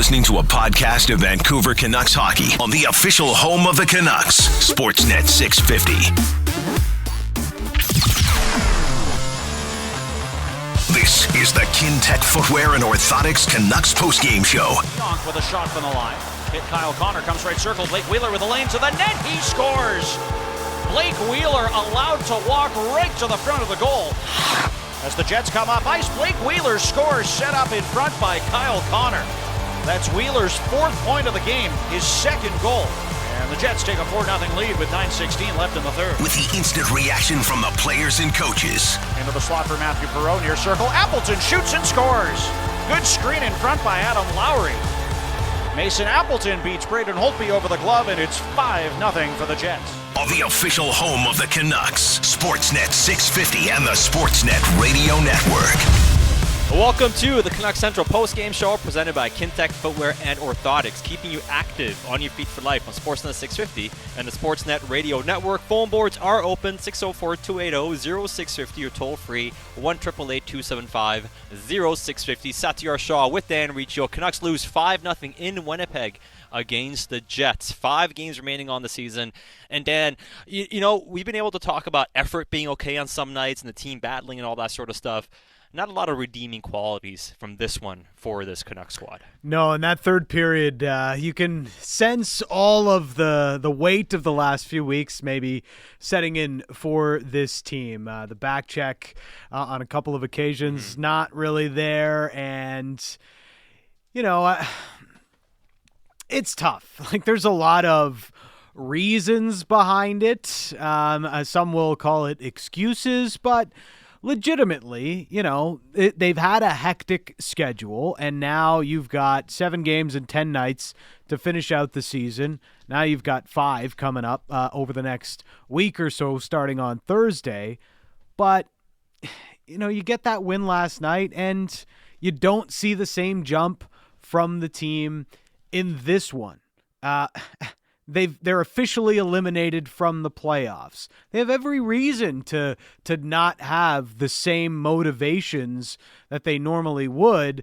listening to a podcast of Vancouver Canucks hockey on the official home of the Canucks, Sportsnet 650. This is the Kintec Footwear and Orthotics Canucks postgame show. Donk with a shot from the line. Hit Kyle Connor, comes right circle. Blake Wheeler with a lane to the net. He scores! Blake Wheeler allowed to walk right to the front of the goal. As the Jets come up ice, Blake Wheeler scores, set up in front by Kyle Connor. That's Wheeler's fourth point of the game, his second goal. And the Jets take a 4-0 lead with 9:16 left in the third. With the instant reaction from the players and coaches. Into the slot for Matthew Perreault near circle. Appleton shoots and scores. Good screen in front by Adam Lowry. Mason Appleton beats Braden Holtby over the glove, and it's 5-0 for the Jets. On the official home of the Canucks, Sportsnet 650 and the Sportsnet Radio Network. Welcome to the Canucks Central Post-Game Show presented by Kintec Footwear and Orthotics, keeping you active on your feet for life on Sportsnet 650 and the Sportsnet Radio Network. Phone boards are open, 604-280-0650 or toll-free, 1-888-275-0650. Satyar Shah with Dan Riccio. Canucks lose 5-0 in Winnipeg against the Jets. 5 games remaining on the season. And Dan, you know, we've been able to talk about effort being okay on some nights and the team battling and all that sort of stuff. Not a lot of redeeming qualities from this one for this Canucks squad. No, in that third period, you can sense all of the weight of the last few weeks maybe setting in for this team. The back check on a couple of occasions, not really there. And, you know, it's tough. Like, there's a lot of reasons behind it. Some will call it excuses, but legitimately, you know, they've had a hectic schedule, and now you've got 7 games and 10 nights to finish out the season. Now you've got 5 coming up over the next week or so, starting on Thursday. But, you know, you get that win last night, and you don't see the same jump from the team in this one. They're officially eliminated from the playoffs. They have every reason to not have the same motivations that they normally would,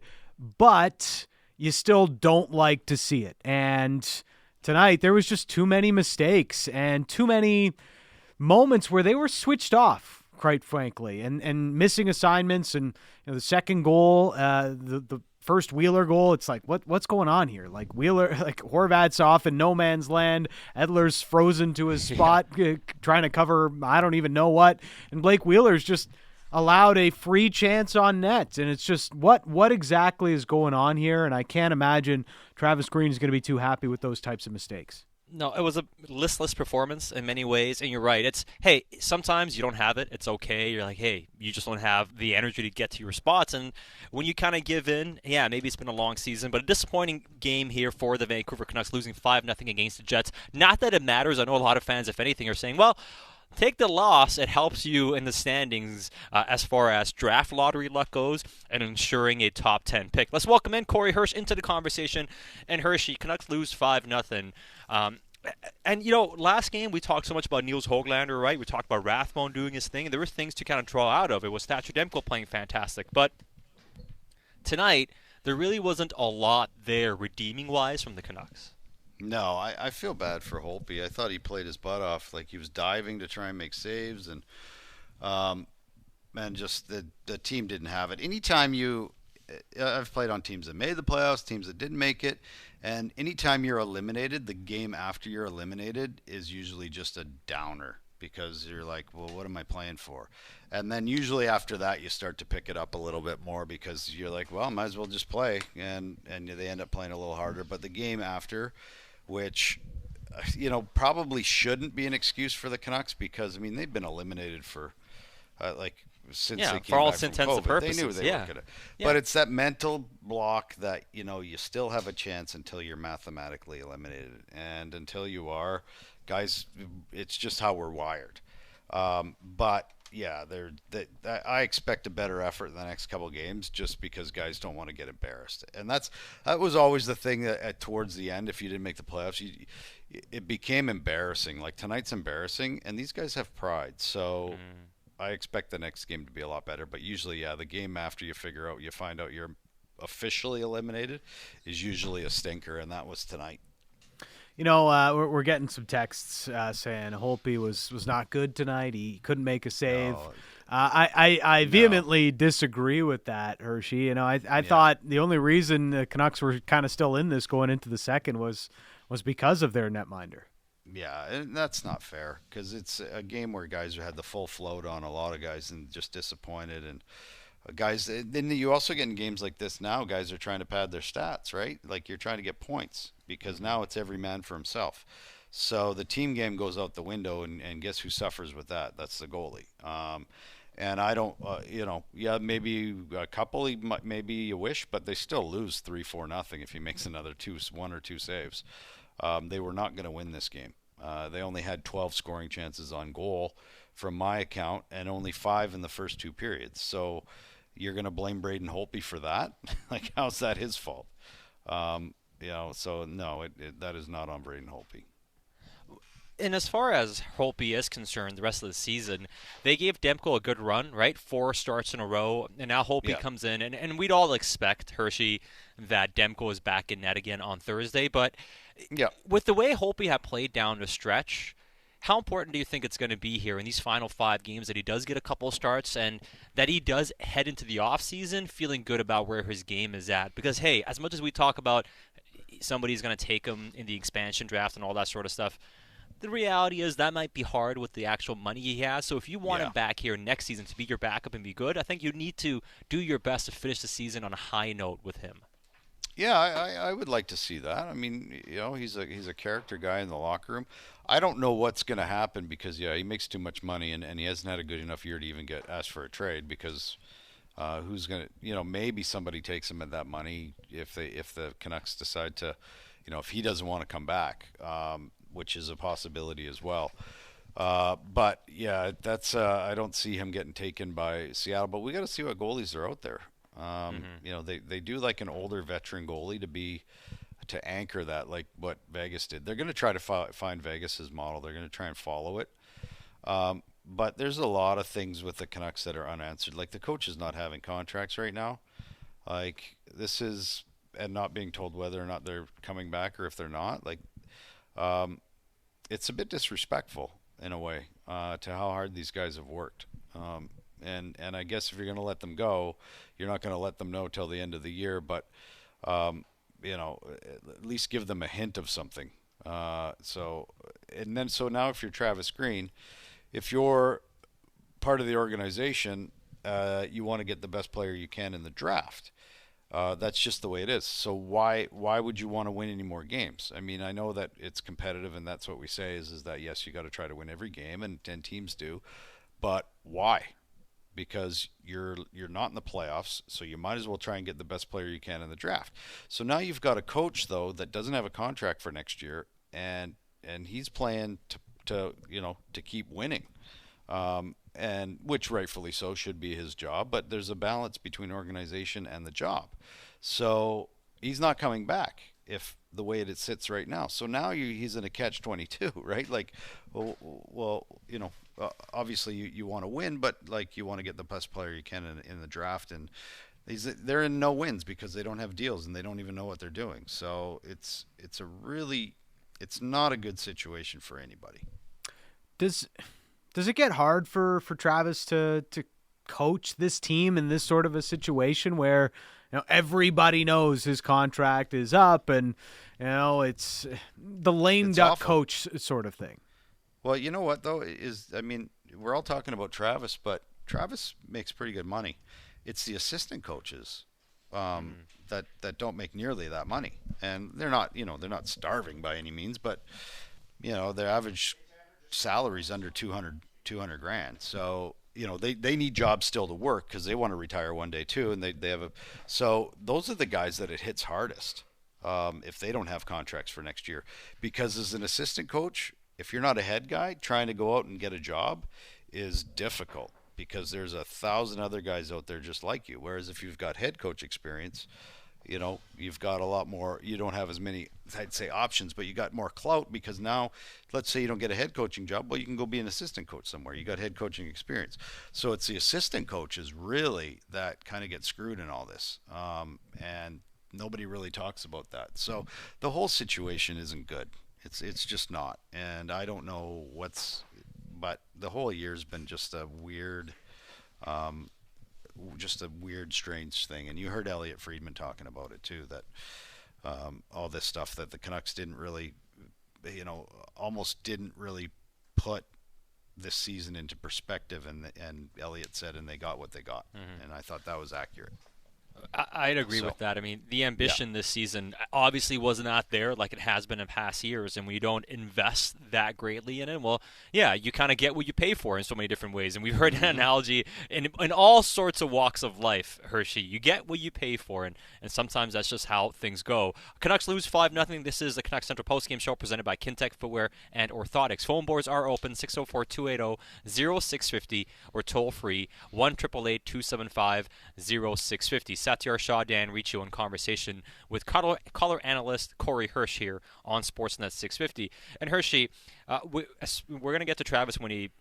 but you still don't like to see it. And tonight there was just too many mistakes and too many moments where they were switched off, quite frankly, and missing assignments. And you know, the second goal, the first Wheeler goal, it's like, what's going on here? Like Wheeler, like Horvat's off in no man's land. Edler's frozen to his spot, trying to cover I don't even know what. And Blake Wheeler's just allowed a free chance on net. And it's just, what exactly is going on here? And I can't imagine Travis Green is going to be too happy with those types of mistakes. No, it was a listless performance in many ways, and you're right. It's, hey, sometimes you don't have it. It's okay. You're like, hey, you just don't have the energy to get to your spots, and when you kind of give in, yeah, maybe it's been a long season, but a disappointing game here for the Vancouver Canucks, losing 5-0 against the Jets. Not that it matters. I know a lot of fans, if anything, are saying, well, take the loss. It helps you in the standings as far as draft lottery luck goes and ensuring a top 10 pick. Let's welcome in Corey Hirsch into the conversation. And Hershey, Canucks lose 5-0. And, you know, last game we talked so much about Niels Höglander, right? We talked about Rathbone doing his thing. And there were things to kind of draw out of. It was Thatcher Demko playing fantastic. But tonight, there really wasn't a lot there redeeming-wise from the Canucks. No, I feel bad for Holtby. I thought he played his butt off. Like, he was diving to try and make saves, and just the team didn't have it. Anytime I've played on teams that made the playoffs, teams that didn't make it, and anytime you're eliminated, the game after you're eliminated is usually just a downer because you're like, well, what am I playing for? And then usually after that, you start to pick it up a little bit more because you're like, well, might as well just play, and they end up playing a little harder. But the game after, which, you know, probably shouldn't be an excuse for the Canucks because, I mean, they've been eliminated for, since they came for all back from intents and COVID. purposes. They knew they were going to. But it's that mental block that, you know, you still have a chance until you're mathematically eliminated. And until you are, guys, it's just how we're wired. But, yeah, I expect a better effort in the next couple of games just because guys don't want to get embarrassed. And that was always the thing that towards the end, if you didn't make the playoffs, it became embarrassing. Like, tonight's embarrassing, and these guys have pride. So I expect the next game to be a lot better. But usually, yeah, the game after you find out you're officially eliminated is usually a stinker, and that was tonight. You know, we're getting some texts saying Holtby was not good tonight. He couldn't make a save. No. I vehemently disagree with that, Hershey. You know, I thought the only reason the Canucks were kind of still in this going into the second was because of their netminder. Yeah, and that's not fair because it's a game where guys had the full float on a lot of guys and just disappointed. And guys, then you also get in games like this now, guys are trying to pad their stats, right? Like you're trying to get points because now it's every man for himself. So the team game goes out the window, and guess who suffers with that? That's the goalie. And I don't, maybe a couple, maybe you wish, but they still lose 3-4-0 if he makes another 1 or 2 saves. They were not going to win this game. They only had 12 scoring chances on goal from my account and only 5 in the first 2 periods. So you're going to blame Braden Holtby for that? Like, how's that his fault? So no, that is not on Braden Holtby. And as far as Holtby is concerned, the rest of the season, they gave Demko a good run, right? 4 starts in a row, and now Holtby comes in, and we'd all expect, Hershey, that Demko is back in net again on Thursday. But with the way Holtby had played down the stretch, how important do you think it's going to be here in these final 5 games that he does get a couple of starts and that he does head into the offseason feeling good about where his game is at? Because, hey, as much as we talk about somebody's going to take him in the expansion draft and all that sort of stuff, the reality is that might be hard with the actual money he has. So if you want him back here next season to be your backup and be good, I think you need to do your best to finish the season on a high note with him. Yeah, I would like to see that. I mean, he's a character guy in the locker room. I don't know what's going to happen because he makes too much money and he hasn't had a good enough year to even get asked for a trade because who's going to, maybe somebody takes him at that money if the Canucks decide to, if he doesn't want to come back. Which is a possibility as well. But yeah, that's I don't see him getting taken by Seattle. But we got to see what goalies are out there. They do like an older veteran goalie to anchor that, like what Vegas did. They're going to try to find Vegas's model. They're going to try and follow it. But there's a lot of things with the Canucks that are unanswered. Like the coach is not having contracts right now. Like this is and not being told whether or not they're coming back or if they're not. Like. It's a bit disrespectful in a way to how hard these guys have worked. And I guess if you're going to let them go, you're not going to let them know till the end of the year. But at least give them a hint of something. So now if you're Travis Green, if you're part of the organization, you want to get the best player you can in the draft. That's just the way it is. So why would you want to win any more games? I mean, I know that it's competitive, and that's what we say is that yes, you got to try to win every game, and teams do. But why? Because you're not in the playoffs, so you might as well try and get the best player you can in the draft. So now you've got a coach though that doesn't have a contract for next year, and he's playing to keep winning. And which rightfully so should be his job, but there's a balance between organization and the job. So he's not coming back if the way it sits right now. So now he's in a catch-22, right? Like, obviously you want to win, but like you want to get the best player you can in the draft, and they're in no wins because they don't have deals and they don't even know what they're doing. So it's not a good situation for anybody. Does it get hard for Travis to coach this team in this sort of a situation where everybody knows his contract is up and it's the lame duck coach sort of thing? Well, you know what though we're all talking about Travis, but Travis makes pretty good money. It's the assistant coaches that don't make nearly that money, and they're not starving by any means, but their average salaries under 200 grand. So they need jobs still to work because they want to retire one day too, and they have so those are the guys that it hits hardest if they don't have contracts for next year, because as an assistant coach, if you're not a head guy, trying to go out and get a job is difficult because there's 1,000 other guys out there just like you. Whereas if you've got head coach experience, you've got a lot more. You don't have as many, I'd say, options, but you got more clout because now, let's say you don't get a head coaching job, well, you can go be an assistant coach somewhere. You got head coaching experience. So it's the assistant coaches really that kind of get screwed in all this. And nobody really talks about that. So the whole situation isn't good. It's just not. And I don't know but the whole year's been just a weird, strange thing. And you heard Elliot Friedman talking about it too, that all this stuff that the Canucks didn't really, almost didn't really put this season into perspective. And Elliot said, and they got what they got. Mm-hmm. And I thought that was accurate. I'd agree with that. I mean, the ambition this season obviously was not there like it has been in past years, and when you don't invest that greatly in it, well, yeah, you kind of get what you pay for in so many different ways. And we've heard an analogy in all sorts of walks of life, Hershey. You get what you pay for, and sometimes that's just how things go. Canucks lose 5-0. This is the Canucks Central Postgame Show presented by Kintec Footwear and Orthotics. Phone boards are open, 604-280-0650, or toll-free, 1-888-275-0650. Satyar Shah, Dan Riccio in conversation with color analyst Corey Hirsch here on Sportsnet 650. And Hershey, we're going to get to Travis when he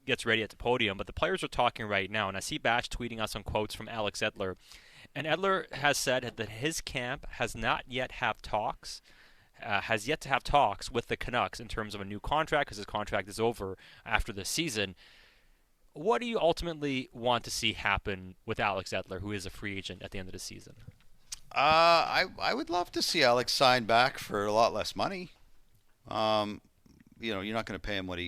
gets ready at the podium, but the players are talking right now, and I see Batch tweeting us some quotes from Alex Edler. And Edler has said that his camp has not yet have talks, has yet to have talks with the Canucks in terms of a new contract because his contract is over after the season. What do you ultimately want to see happen with Alex Edler, who is a free agent at the end of the season? I would love to see Alex sign back for a lot less money. You're not going to pay him what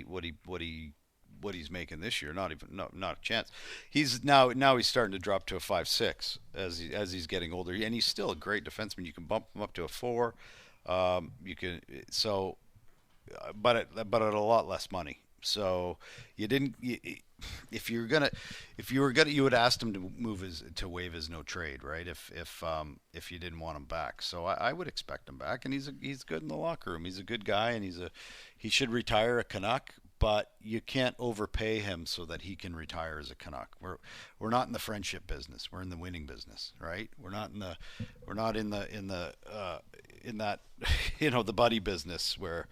he's making this year. Not a chance. He's now he's starting to drop to a 5.6 as he's getting older, and he's still a great defenseman. You can bump him up to a 4. But at a lot less money. So you didn't. If you would ask him to waive his no trade, right? If you didn't want him back, so I would expect him back, and he's good in the locker room. He's a good guy, and he should retire a Canuck, but you can't overpay him so that he can retire as a Canuck. We're not in the friendship business. We're in the winning business, right? We're not in that the buddy business where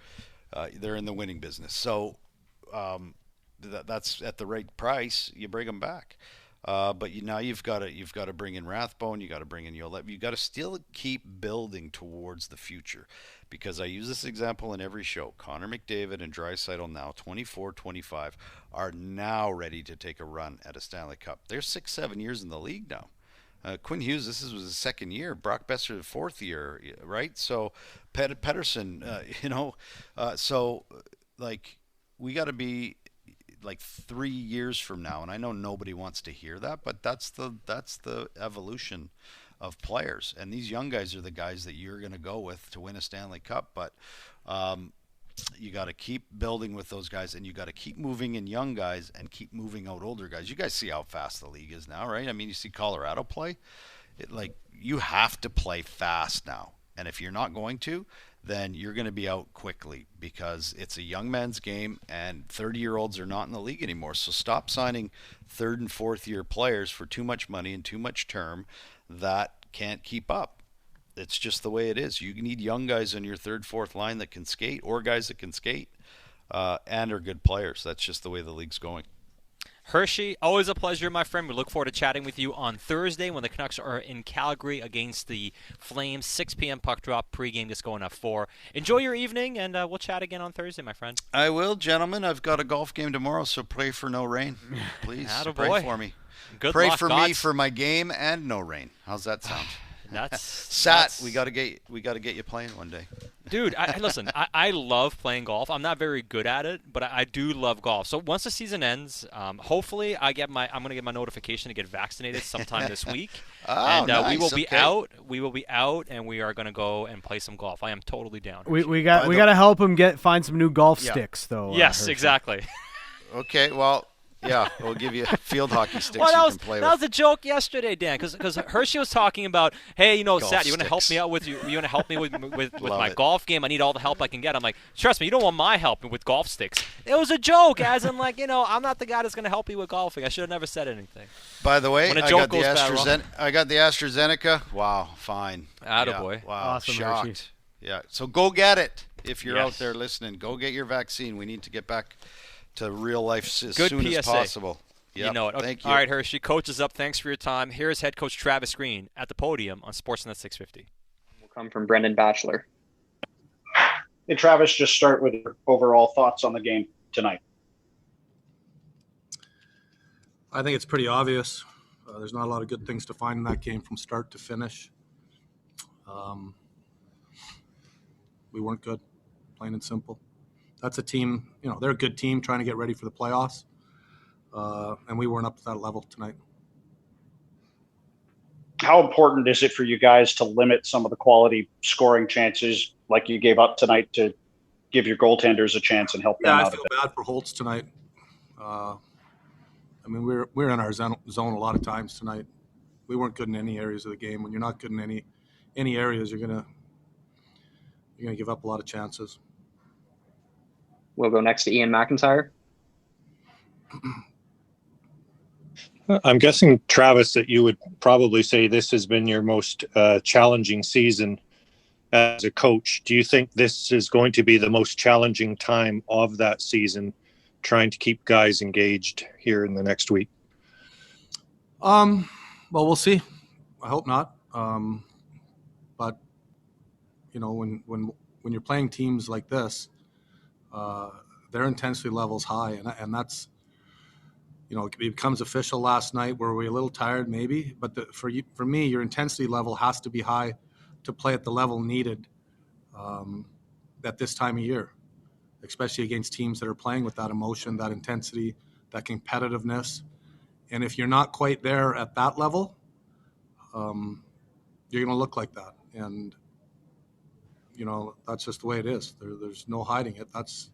they're in the winning business. So. That's at the right price. You bring them back, but you've got to bring in Rathbone. You got to bring in Yolev. You got to still keep building towards the future, because I use this example in every show. Connor McDavid and Draisaitl, now 24, 25, are now ready to take a run at a Stanley Cup. They're 6-7 years in the league now. Quinn Hughes, was his second year. Brock Besser, the fourth year, right? So Pettersson, we got to be like 3 years from now, and I know nobody wants to hear that, but that's the evolution of players, and these young guys are the guys that you're going to go with to win a Stanley Cup. But you got to keep building with those guys, and you got to keep moving in young guys and keep moving out older guys. You guys see how fast the league is now, right? I mean, you see Colorado play. You have to play fast now, and if you're not going to, then you're going to be out quickly, because it's a young man's game, and 30-year-olds are not in the league anymore. So stop signing third and fourth year players for too much money and too much term that can't keep up. It's just the way it is. You need young guys on your third, fourth line that can skate, or guys that can skate and are good players. That's just the way the league's going. Hershey, always a pleasure, my friend. We look forward to chatting with you on Thursday when the Canucks are in Calgary against the Flames. 6 p.m. puck drop. Pregame gets going at 4. Enjoy your evening, and we'll chat again on Thursday, my friend. I will, gentlemen. I've got a golf game tomorrow, so pray for no rain. Please pray for me. Good pray luck, for God's... me for my game and no rain. How's that sound? That's we got to get you playing one day. Dude, listen, I love playing golf. I'm not very good at it, but I do love golf. So once the season ends, hopefully I'm going to get my notification to get vaccinated sometime this week. Nice. We will be out. We will be out, and we are going to go and play some golf. I am totally down. We got to help him find some new golf sticks, though. Yes, exactly. Okay, well, Yeah, we'll give you field hockky sticks Well, you can play that with. was a joke yesterday, Dan, because Hershey was talking about, hey, you know, Golf Sat, you want to help sticks. me out with you want to help me with my it. golf game? I need all the help I can get. I'm like, trust me, you don't want my help with golf sticks. It was a joke, as in like, you know, I'm not the guy that's going to help you with golfing. I should have never said anything. By the way, When a I joke got the goes bad wrong. I got the AstraZeneca. Wow, fine. Attaboy. Yeah, wow, Awesome, shocked. Hershey. Yeah, so go get it if you're out Yes. there listening. Go get your vaccine. We need to get back to real life as Good soon as PSA. possible. Yep. You know it. Okay. Thank you. All right, Hershey, coach is up. Thanks for your time. Here's head coach Travis Green at the podium on Sportsnet 650. Will come from Brendan Batchelor. Hey, Travis, just start with your overall thoughts on the game tonight. I think it's pretty obvious. There's not a lot of good things to find in that game from start to finish. We weren't good, plain and simple. That's a team, you know, they're a good team trying to get ready for the playoffs, and we weren't up to that level tonight. How important is it for you guys to limit some of the quality scoring chances like you gave up tonight to give your goaltenders a chance and help them Yeah, I out feel a bit? bad for Holtz tonight. I mean, we're in our zone a lot of times tonight. We weren't good in any areas of the game. When you're not good in any areas, you're gonna give up a lot of chances. We'll go next to Ian McIntyre. I'm guessing, Travis, that you would probably say this has been your most challenging season as a coach. Do you think this is going to be the most challenging time of that season, trying to keep guys engaged here in the next week? Well, we'll see. I hope not. But you know, when you're playing teams like this, their intensity level's high, and that's, you know, it becomes official last night. Were we a little tired? Maybe, but for me, your intensity level has to be high to play at the level needed at this time of year, especially against teams that are playing with that emotion, that intensity, that competitiveness. And if you're not quite there at that level, you're going to look like that. And, you know, that's just the way it is. There's no hiding it. That's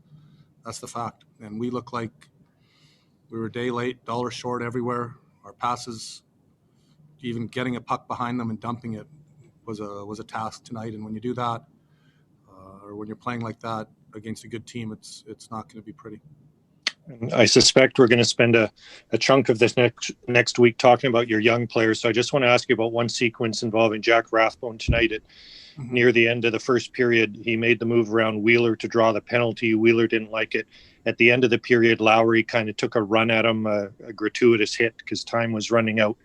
the fact. And we look like we were a day late, dollar short everywhere. Our passes, even getting a puck behind them and dumping it was a task tonight. And when you do that, or when you're playing like that against a good team, it's not going to be pretty. I suspect we're going to spend a chunk of this next week talking about your young players. So I just want to ask you about one sequence involving Jack Rathbone tonight. Near the end of the first period, he made the move around Wheeler to draw the penalty. Wheeler didn't like it. At the end of the period, Lowry kind of took a run at him, a gratuitous hit because time was running out.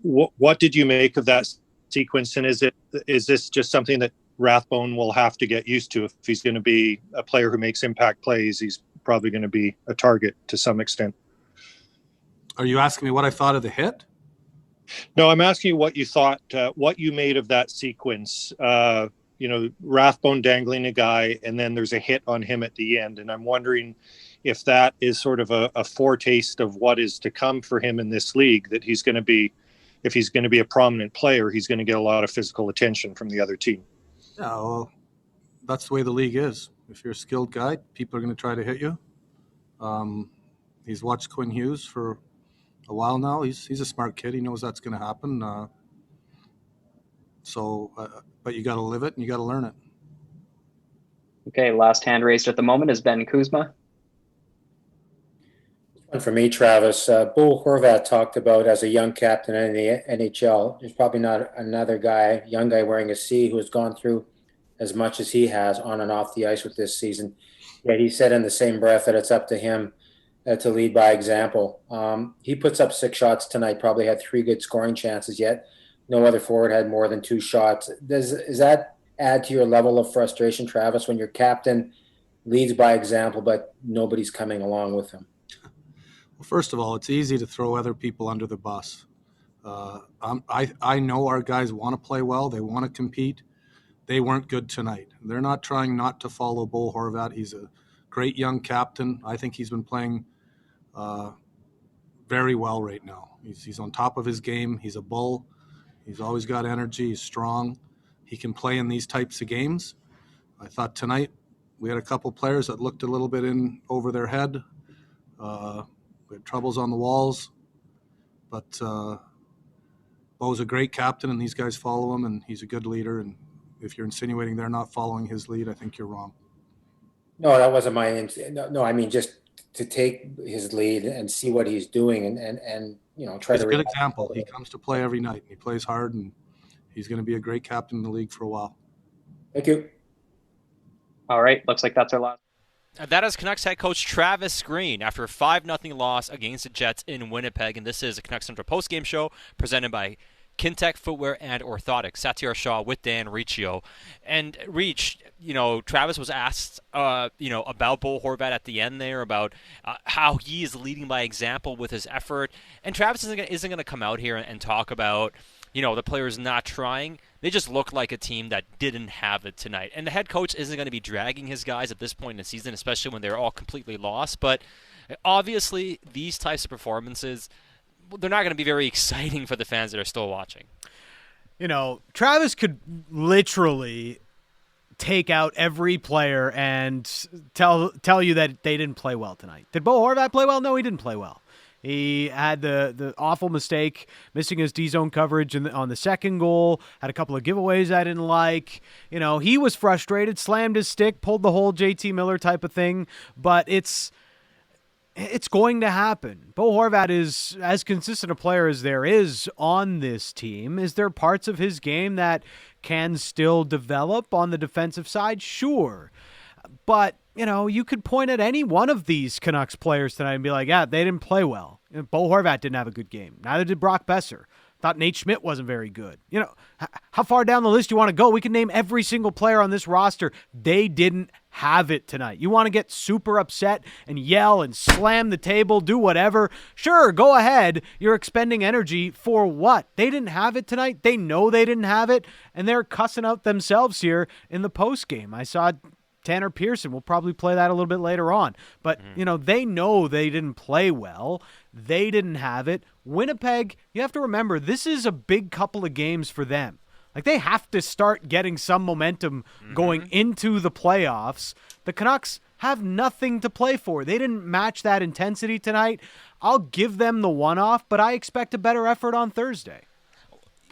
What did you make of that sequence? And is this just something that Rathbone will have to get used to? If he's going to be a player who makes impact plays, he's probably going to be a target to some extent. Are you asking me what I thought of the hit? No, I'm asking you what you thought, what you made of that sequence. You know, Rathbone dangling a guy, and then there's a hit on him at the end. And I'm wondering if that is sort of a foretaste of what is to come for him in this league, that he's going to be, if he's going to be a prominent player, he's going to get a lot of physical attention from the other team. Yeah, well, that's the way the league is. If you're a skilled guy, people are going to try to hit you. He's watched Quinn Hughes for a while now. He's a smart kid. He knows that's going to happen. But you got to live it and you got to learn it. Okay, last hand raised at the moment is Ben Kuzma. One for me, Travis. Bo Horvat talked about as a young captain in the NHL. There's probably not another young guy wearing a C who has gone through as much as he has on and off the ice with this season. Yet he said in the same breath that it's up to him to lead by example. He puts up 6 shots tonight, probably had 3 good scoring chances, yet no other forward had more than 2 shots. Does that add to your level of frustration, Travis, when your captain leads by example, but nobody's coming along with him? Well, first of all, it's easy to throw other people under the bus. I know our guys want to play well. They want to compete. They weren't good tonight. They're not trying not to follow Bo Horvat. He's a great young captain. I think he's been playing very well right now. He's on top of his game. He's a bull. He's always got energy. He's strong. He can play in these types of games. I thought tonight we had a couple players that looked a little bit in over their head. We had troubles on the walls, but Bo's a great captain, and these guys follow him, and he's a good leader. And if you're insinuating they're not following his lead, I think you're wrong. No, that wasn't my. No, I mean just to take his lead and see what he's doing, and try He's to. a good example. He comes to play every night. He plays hard, and he's going to be a great captain in the league for a while. Thank you. All right, looks like that's our last. That is Canucks head coach Travis Green after a 5-0 loss against the Jets in Winnipeg. And this is a Canucks Central postgame show presented by Kintec Footwear and Orthotics. Satyar Shah with Dan Riccio. And Reach, Travis was asked, about Bo Horvat at the end there, about how he is leading by example with his effort. And Travis isn't going to come out here and talk about, the players not trying. They just look like a team that didn't have it tonight. And the head coach isn't going to be dragging his guys at this point in the season, especially when they're all completely lost. But obviously, these types of performances, they're not going to be very exciting for the fans that are still watching. Travis could literally take out every player and tell you that they didn't play well tonight. Did Bo Horvat play well? No, he didn't play well. He had the awful mistake, missing his D-zone coverage on the second goal, had a couple of giveaways I didn't like. He was frustrated, slammed his stick, pulled the whole JT Miller type of thing, but it's going to happen. Bo Horvat is as consistent a player as there is on this team. Is there parts of his game that can still develop on the defensive side? Sure. But, you could point at any one of these Canucks players tonight and be like, yeah, they didn't play well. Bo Horvat didn't have a good game. Neither did Brock Besser. Thought Nate Schmidt wasn't very good. How far down the list do you want to go? We can name every single player on this roster. They didn't have it tonight. You want to get super upset and yell and slam the table, do whatever? Sure, go ahead. You're expending energy for what? They didn't have it tonight. They know they didn't have it, and they're cussing out themselves here in the postgame. I saw Tanner Pearson. We'll probably play that a little bit later on. But, they know they didn't play well. They didn't have it. Winnipeg, you have to remember, this is a big couple of games for them. Like, they have to start getting some momentum going into the playoffs. The Canucks have nothing to play for. They didn't match that intensity tonight. I'll give them the one-off, but I expect a better effort on Thursday.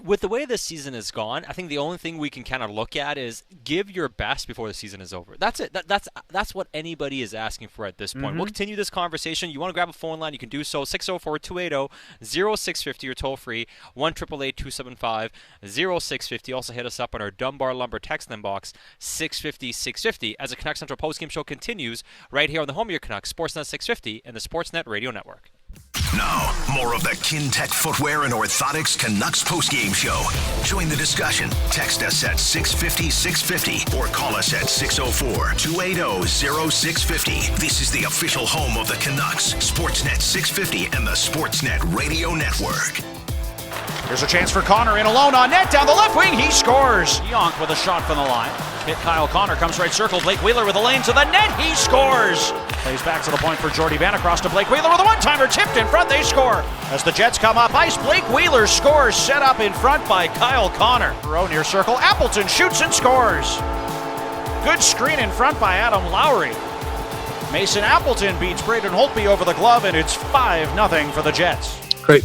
With the way this season has gone, I think the only thing we can kind of look at is give your best before the season is over. That's it. That's what anybody is asking for at this point. We'll continue this conversation. You want to grab a phone line, you can do so. 604-280-0650 or toll free 1-888-275-0650. Also hit us up on our Dunbar Lumber text inbox 650-650 as the Canucks Central postgame show continues right here on the home of your Canucks, Sportsnet 650 and the Sportsnet Radio Network. Now, more of the Kintec Footwear and Orthotics Canucks postgame show. Join the discussion. Text us at 650-650 or call us at 604-280-0650. This is the official home of the Canucks, Sportsnet 650 and the Sportsnet Radio Network. Here's a chance for Connor in alone on net down the left wing. He scores. Yonk with a shot from the line. Hit Kyle Connor, comes right circle. Blake Wheeler with a lane to the net. He scores. Plays back to the point for Jordy Van across to Blake Wheeler with a one-timer tipped in front. They score. As the Jets come up ice, Blake Wheeler scores. Set up in front by Kyle Connor. Row near circle. Appleton shoots and scores. Good screen in front by Adam Lowry. Mason Appleton beats Braden Holtby over the glove, and it's 5-0 for the Jets. Great.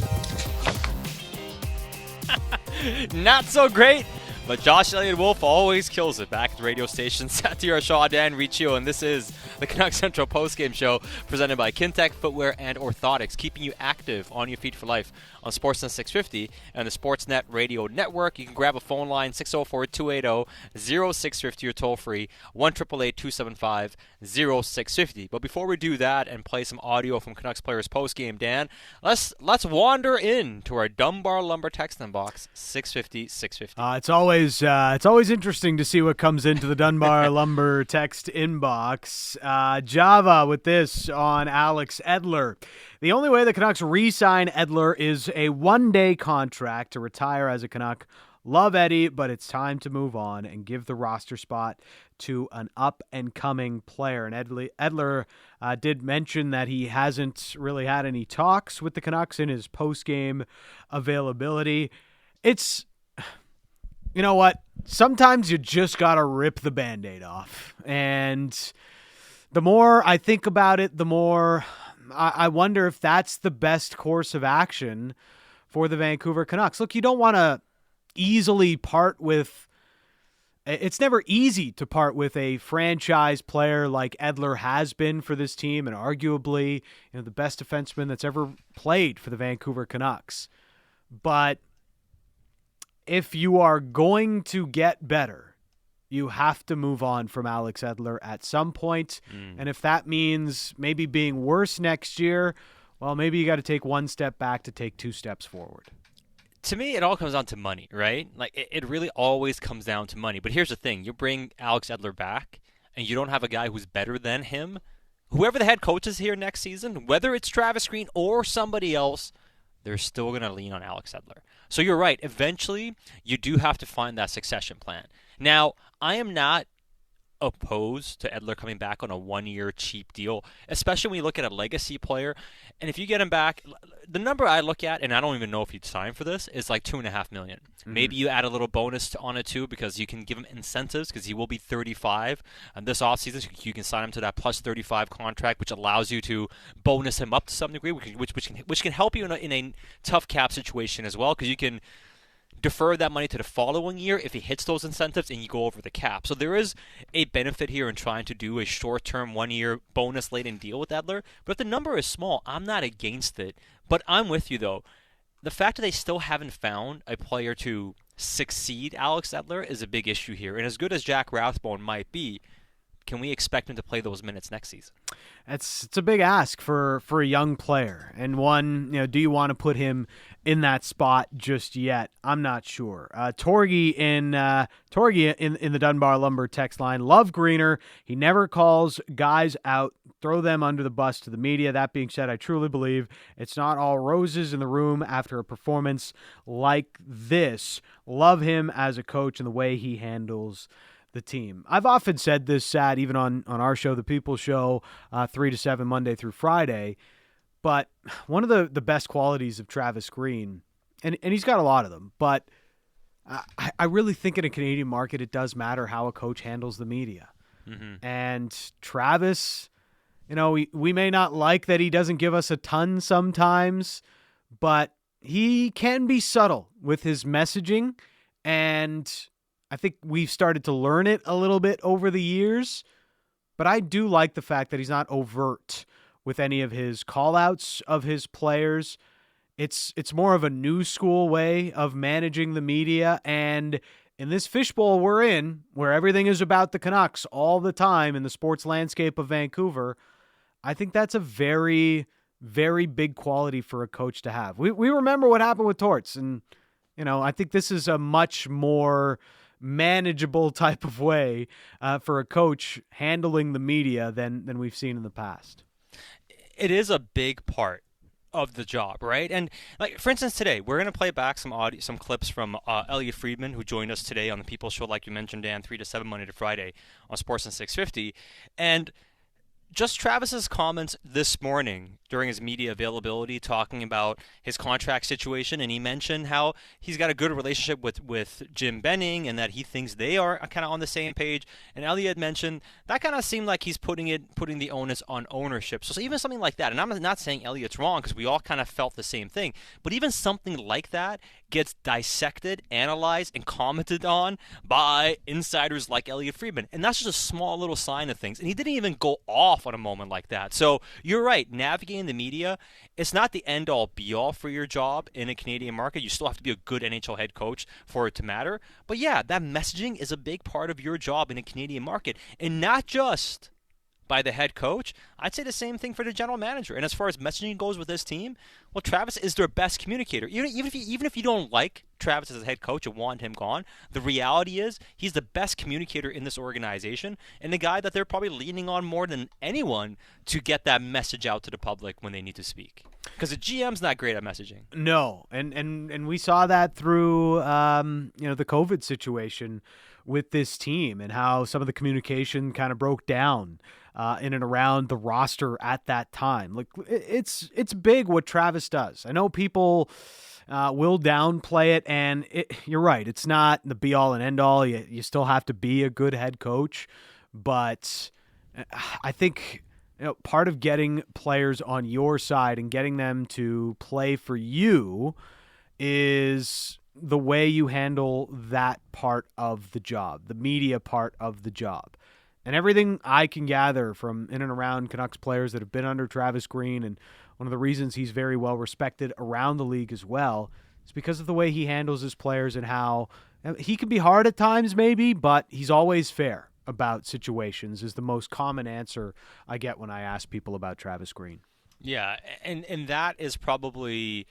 Not so great, but Josh Elliott Wolf always kills it back at the radio station. Satyar Shah, Dan Riccio, and this is the Canucks Central postgame show presented by Kintec Footwear and Orthotics, keeping you active on your feet for life on Sportsnet 650 and the Sportsnet Radio Network. You can grab a phone line 604-280-0650 or toll free 1-888-275-0650. But before we do that and play some audio from Canucks players postgame, Dan, let's wander into our Dunbar Lumber text inbox 650-650. It's always interesting to see what comes into the Dunbar Lumber text inbox. Java with this on Alex Edler. The only way the Canucks re-sign Edler is a one-day contract to retire as a Canuck. Love Eddie, but it's time to move on and give the roster spot to an up-and-coming player. And Edler did mention that he hasn't really had any talks with the Canucks in his post-game availability. It's, you know what? Sometimes you just got to rip the Band-Aid off. And the more I think about it, the more I wonder if that's the best course of action for the Vancouver Canucks. Look, you don't want to easily part with. It's never easy to part with a franchise player like Edler has been for this team, and arguably, the best defenseman that's ever played for the Vancouver Canucks. But if you are going to get better, you have to move on from Alex Edler at some point. And if that means maybe being worse next year, well, maybe you got to take one step back to take two steps forward. To me, it all comes down to money, right? Like, it really always comes down to money. But here's the thing. You bring Alex Edler back, and you don't have a guy who's better than him. Whoever the head coach is here next season, whether it's Travis Green or somebody else, they're still going to lean on Alex Edler. So you're right. Eventually, you do have to find that succession plan. Now, I am not opposed to Edler coming back on a one-year cheap deal, especially when you look at a legacy player. And if you get him back, the number I look at, and I don't even know if you'd sign for this, is like $2.5 million. Maybe you add a little bonus on it too, because you can give him incentives, because he will be 35 this offseason. You can sign him to that plus 35 contract, which allows you to bonus him up to some degree, which can help you in a tough cap situation as well, because you can defer that money to the following year if he hits those incentives and you go over the cap. So there is a benefit here in trying to do a short-term one-year bonus-laden deal with Edler. But if the number is small, I'm not against it. But I'm with you, though. The fact that they still haven't found a player to succeed Alex Edler is a big issue here. And as good as Jack Rathbone might be, can we expect him to play those minutes next season? It's a big ask for a young player. And one, do you want to put him in that spot just yet? I'm not sure. Torgy in the Dunbar Lumber text line, love Greener. He never calls guys out, throw them under the bus to the media. That being said, I truly believe it's not all roses in the room after a performance like this. Love him as a coach and the way he handles the team. I've often said this, Sad, even on our show, The People Show, 3 to 7, Monday through Friday. But one of the best qualities of Travis Green, and he's got a lot of them, but I really think in a Canadian market, it does matter how a coach handles the media. And Travis, we may not like that he doesn't give us a ton sometimes, but he can be subtle with his messaging, and I think we've started to learn it a little bit over the years, but I do like the fact that he's not overt with any of his call-outs of his players. It's more of a new school way of managing the media, and in this fishbowl we're in, where everything is about the Canucks all the time in the sports landscape of Vancouver, I think that's a very, very big quality for a coach to have. We remember what happened with Torts, and I think this is a much more manageable type of way for a coach handling the media than we've seen in the past. It is a big part of the job, right? And like, for instance, today we're going to play back some clips from Elliot Friedman, who joined us today on the People Show, like you mentioned, Dan, 3 to 7 Monday to Friday on Sportsnet 650, and just Travis's comments this morning during his media availability talking about his contract situation, and he mentioned how he's got a good relationship with Jim Benning and that he thinks they are kind of on the same page. And Elliot mentioned that kind of seemed like he's putting the onus on ownership. So even something like that, and I'm not saying Elliot's wrong because we all kind of felt the same thing, but even something like that gets dissected, analyzed, and commented on by insiders like Elliot Friedman. And that's just a small little sign of things. And he didn't even go off on a moment like that. So you're right, navigating the media, it's not the end-all, be-all for your job in a Canadian market. You still have to be a good NHL head coach for it to matter. But yeah, that messaging is a big part of your job in a Canadian market. And not just by the head coach. I'd say the same thing for the general manager. And as far as messaging goes with this team, well, Travis is their best communicator. Even if you don't like Travis as a head coach and want him gone, the reality is he's the best communicator in this organization and the guy that they're probably leaning on more than anyone to get that message out to the public when they need to speak. Because the GM's not great at messaging. No, and we saw that through the COVID situation with this team and how some of the communication kind of broke down in and around the roster at that time. Like, it's big what Travis does. I know people will downplay it, and you're right. It's not the be-all and end-all. You still have to be a good head coach, but I think part of getting players on your side and getting them to play for you is the way you handle that part of the job, the media part of the job. And everything I can gather from in and around Canucks players that have been under Travis Green, and one of the reasons he's very well respected around the league as well, is because of the way he handles his players and how he can be hard at times maybe, but he's always fair about situations is the most common answer I get when I ask people about Travis Green. Yeah, and that is probably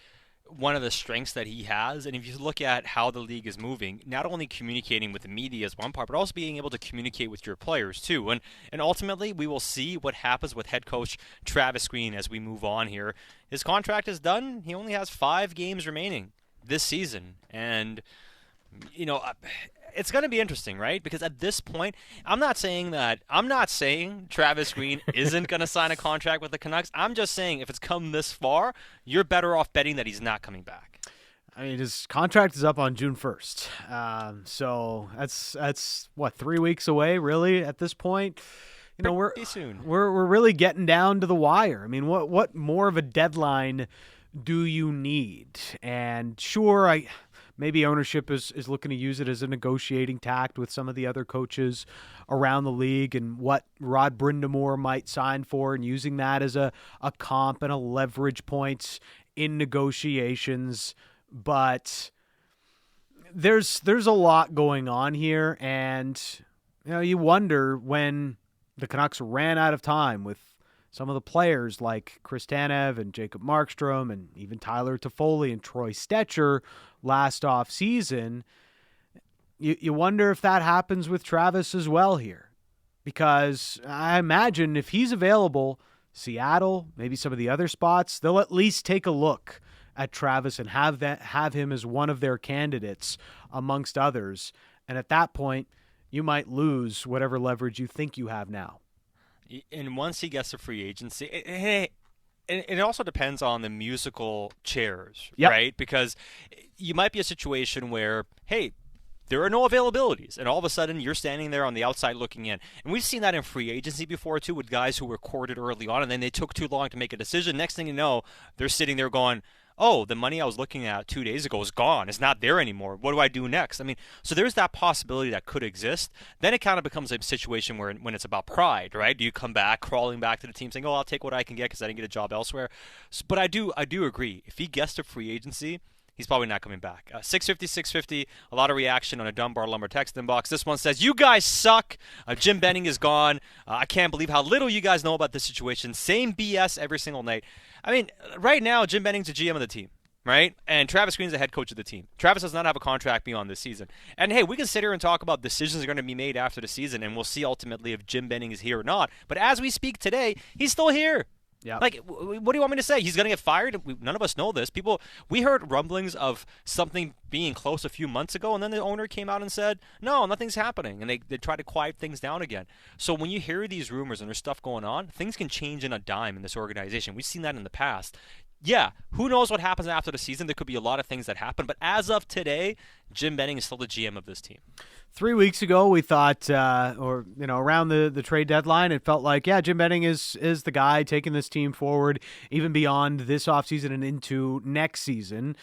one of the strengths that he has. And if you look at how the league is moving, not only communicating with the media is one part, but also being able to communicate with your players too. And ultimately, we will see what happens with head coach Travis Green as we move on here. His contract is done. He only has 5 games remaining this season. And, it's going to be interesting, right? Because at this point, I'm not saying Travis Green isn't going to sign a contract with the Canucks. I'm just saying if it's come this far, you're better off betting that he's not coming back. I mean, his contract is up on June 1st. So that's what, 3 weeks away, really, at this point? Pretty soon. We're really getting down to the wire. I mean, what more of a deadline do you need? And sure, maybe ownership is looking to use it as a negotiating tact with some of the other coaches around the league and what Rod Brindamore might sign for and using that as a comp and a leverage point in negotiations. But there's a lot going on here, and you wonder when the Canucks ran out of time with some of the players like Chris Tanev and Jacob Markstrom and even Tyler Toffoli and Troy Stecher last off season, you wonder if that happens with Travis as well here. Because I imagine if he's available, Seattle, maybe some of the other spots, they'll at least take a look at Travis and have him as one of their candidates amongst others. And at that point, you might lose whatever leverage you think you have now. And once he gets to free agency, it also depends on the musical chairs, right? Because you might be a situation where, hey, there are no availabilities, and all of a sudden you're standing there on the outside looking in. And we've seen that in free agency before, too, with guys who were courted early on, and then they took too long to make a decision. Next thing you know, they're sitting there going, oh, the money I was looking at 2 days ago is gone. It's not there anymore. What do I do next? I mean, so there's that possibility that could exist. Then it kind of becomes a situation where when it's about pride, right? Do you come back, crawling back to the team saying, oh, I'll take what I can get because I didn't get a job elsewhere? But I do agree. If he gets to free agency, he's probably not coming back. 650, a lot of reaction on a Dunbar Lumber text inbox. This one says, you guys suck. Jim Benning is gone. I can't believe how little you guys know about this situation. Same BS every single night. I mean, right now, Jim Benning's the GM of the team, right? And Travis Green's the head coach of the team. Travis does not have a contract beyond this season. And, hey, we can sit here and talk about decisions that are going to be made after the season, and we'll see ultimately if Jim Benning is here or not. But as we speak today, he's still here. Yeah. Like, what do you want me to say? He's going to get fired? None of us know this. We heard rumblings of something being close a few months ago, and then the owner came out and said, no, nothing's happening. And they try to quiet things down again. So when you hear these rumors and there's stuff going on, things can change in a dime in this organization. We've seen that in the past. Yeah, who knows what happens after the season? There could be a lot of things that happen. But as of today, Jim Benning is still the GM of this team. 3 weeks ago, we thought, around the trade deadline, it felt like, Jim Benning is the guy taking this team forward, even beyond this offseason and into next season.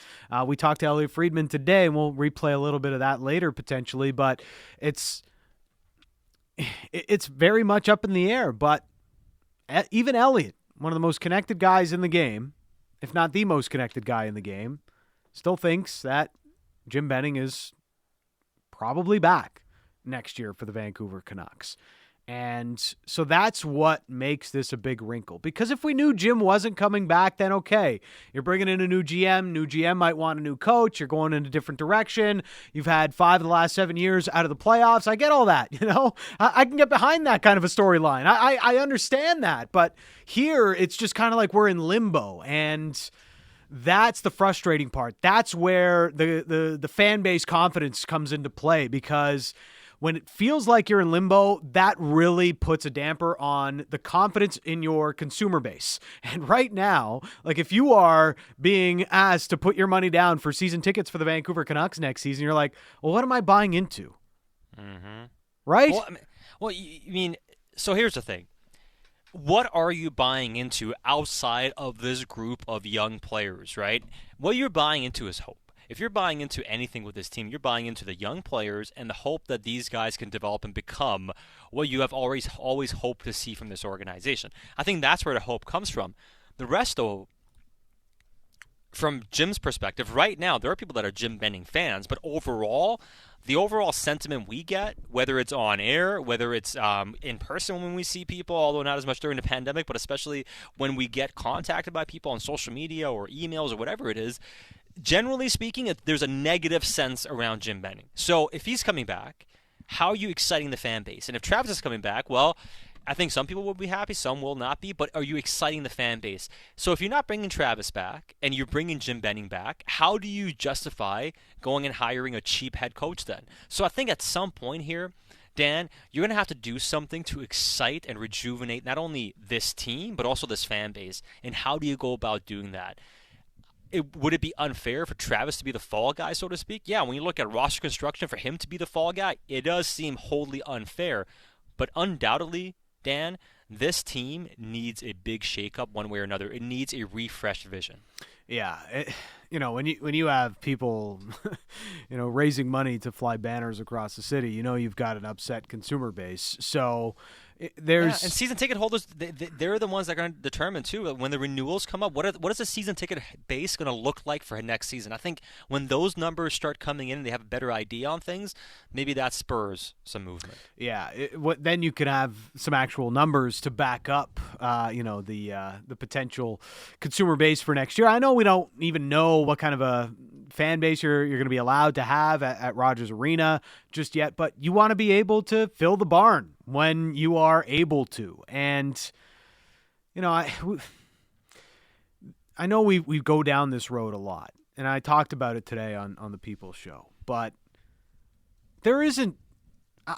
We talked to Elliot Friedman today, and we'll replay a little bit of that later potentially, but it's very much up in the air. But even Elliot, one of the most connected guys in the game, if not the most connected guy in the game, still thinks that Jim Benning is probably back next year for the Vancouver Canucks. And so that's what makes this a big wrinkle. Because if we knew Jim wasn't coming back, then okay, you're bringing in a new GM. New GM might want a new coach. You're going in a different direction. You've had 5 of the last 7 years out of the playoffs. I get all that, I can get behind that kind of a storyline. I understand that. But here, it's just kind of like we're in limbo. And that's the frustrating part. That's where the fan base confidence comes into play, because when it feels like you're in limbo, that really puts a damper on the confidence in your consumer base. And right now, like if you are being asked to put your money down for season tickets for the Vancouver Canucks next season, you're like, well, what am I buying into? Mm-hmm. Right? Well, I mean, so here's the thing. what are you buying into outside of this group of young players, right? What you're buying into is hope. If you're buying into anything with this team, you're buying into the young players and the hope that these guys can develop and become what you have always hoped to see from this organization. I think that's where the hope comes from. The rest, though, from Jim's perspective, right now, there are people that are Jim Benning fans, but overall, the overall sentiment we get, whether it's on air, whether it's in person when we see people, although not as much during the pandemic, but especially when we get contacted by people on social media or emails or whatever it is, generally speaking, there's a negative sense around Jim Benning. So if he's coming back, how are you exciting the fan base? And if Travis is coming back, well, I think some people will be happy, some will not be, but are you exciting the fan base? So if you're not bringing Travis back and you're bringing Jim Benning back, how do you justify going and hiring a cheap head coach then? So I think at some point here, Dan, you're going to have to do something to excite and rejuvenate not only this team, but also this fan base. And how do you go about doing that? Would it be unfair for Travis to be the fall guy, so to speak? Yeah, when you look at roster construction, for him to be the fall guy, it does seem wholly unfair. But undoubtedly, Dan, this team needs a big shakeup one way or another. It needs a refreshed vision. Yeah, when you have people, raising money to fly banners across the city, you've got an upset consumer base. So there's and season ticket holders, they're the ones that are going to determine too when the renewals come up. What is the season ticket base going to look like for next season? I think when those numbers start coming in and they have a better idea on things, maybe that spurs some movement. Yeah, then you can have some actual numbers to back up, the potential consumer base for next year. I know we don't even know what kind of a fan base you're going to be allowed to have at Rogers Arena just yet, but you want to be able to fill the barn when you are able to. And, I know we go down this road a lot, and I talked about it today on the People's Show, but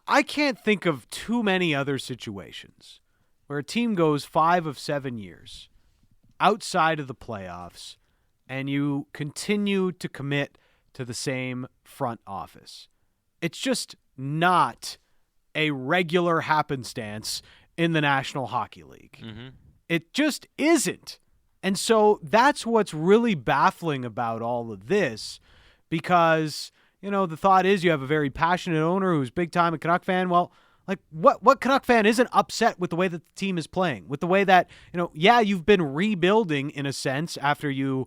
I can't think of too many other situations where a team goes 5 of 7 years outside of the playoffs and you continue to commit to the same front office. It's just not a regular happenstance in the National Hockey League. Mm-hmm. It just isn't. And so that's what's really baffling about all of this, because, the thought is you have a very passionate owner who's big time a Canuck fan. Well, like what Canuck fan isn't upset with the way that the team is playing, with the way that, you've been rebuilding in a sense after you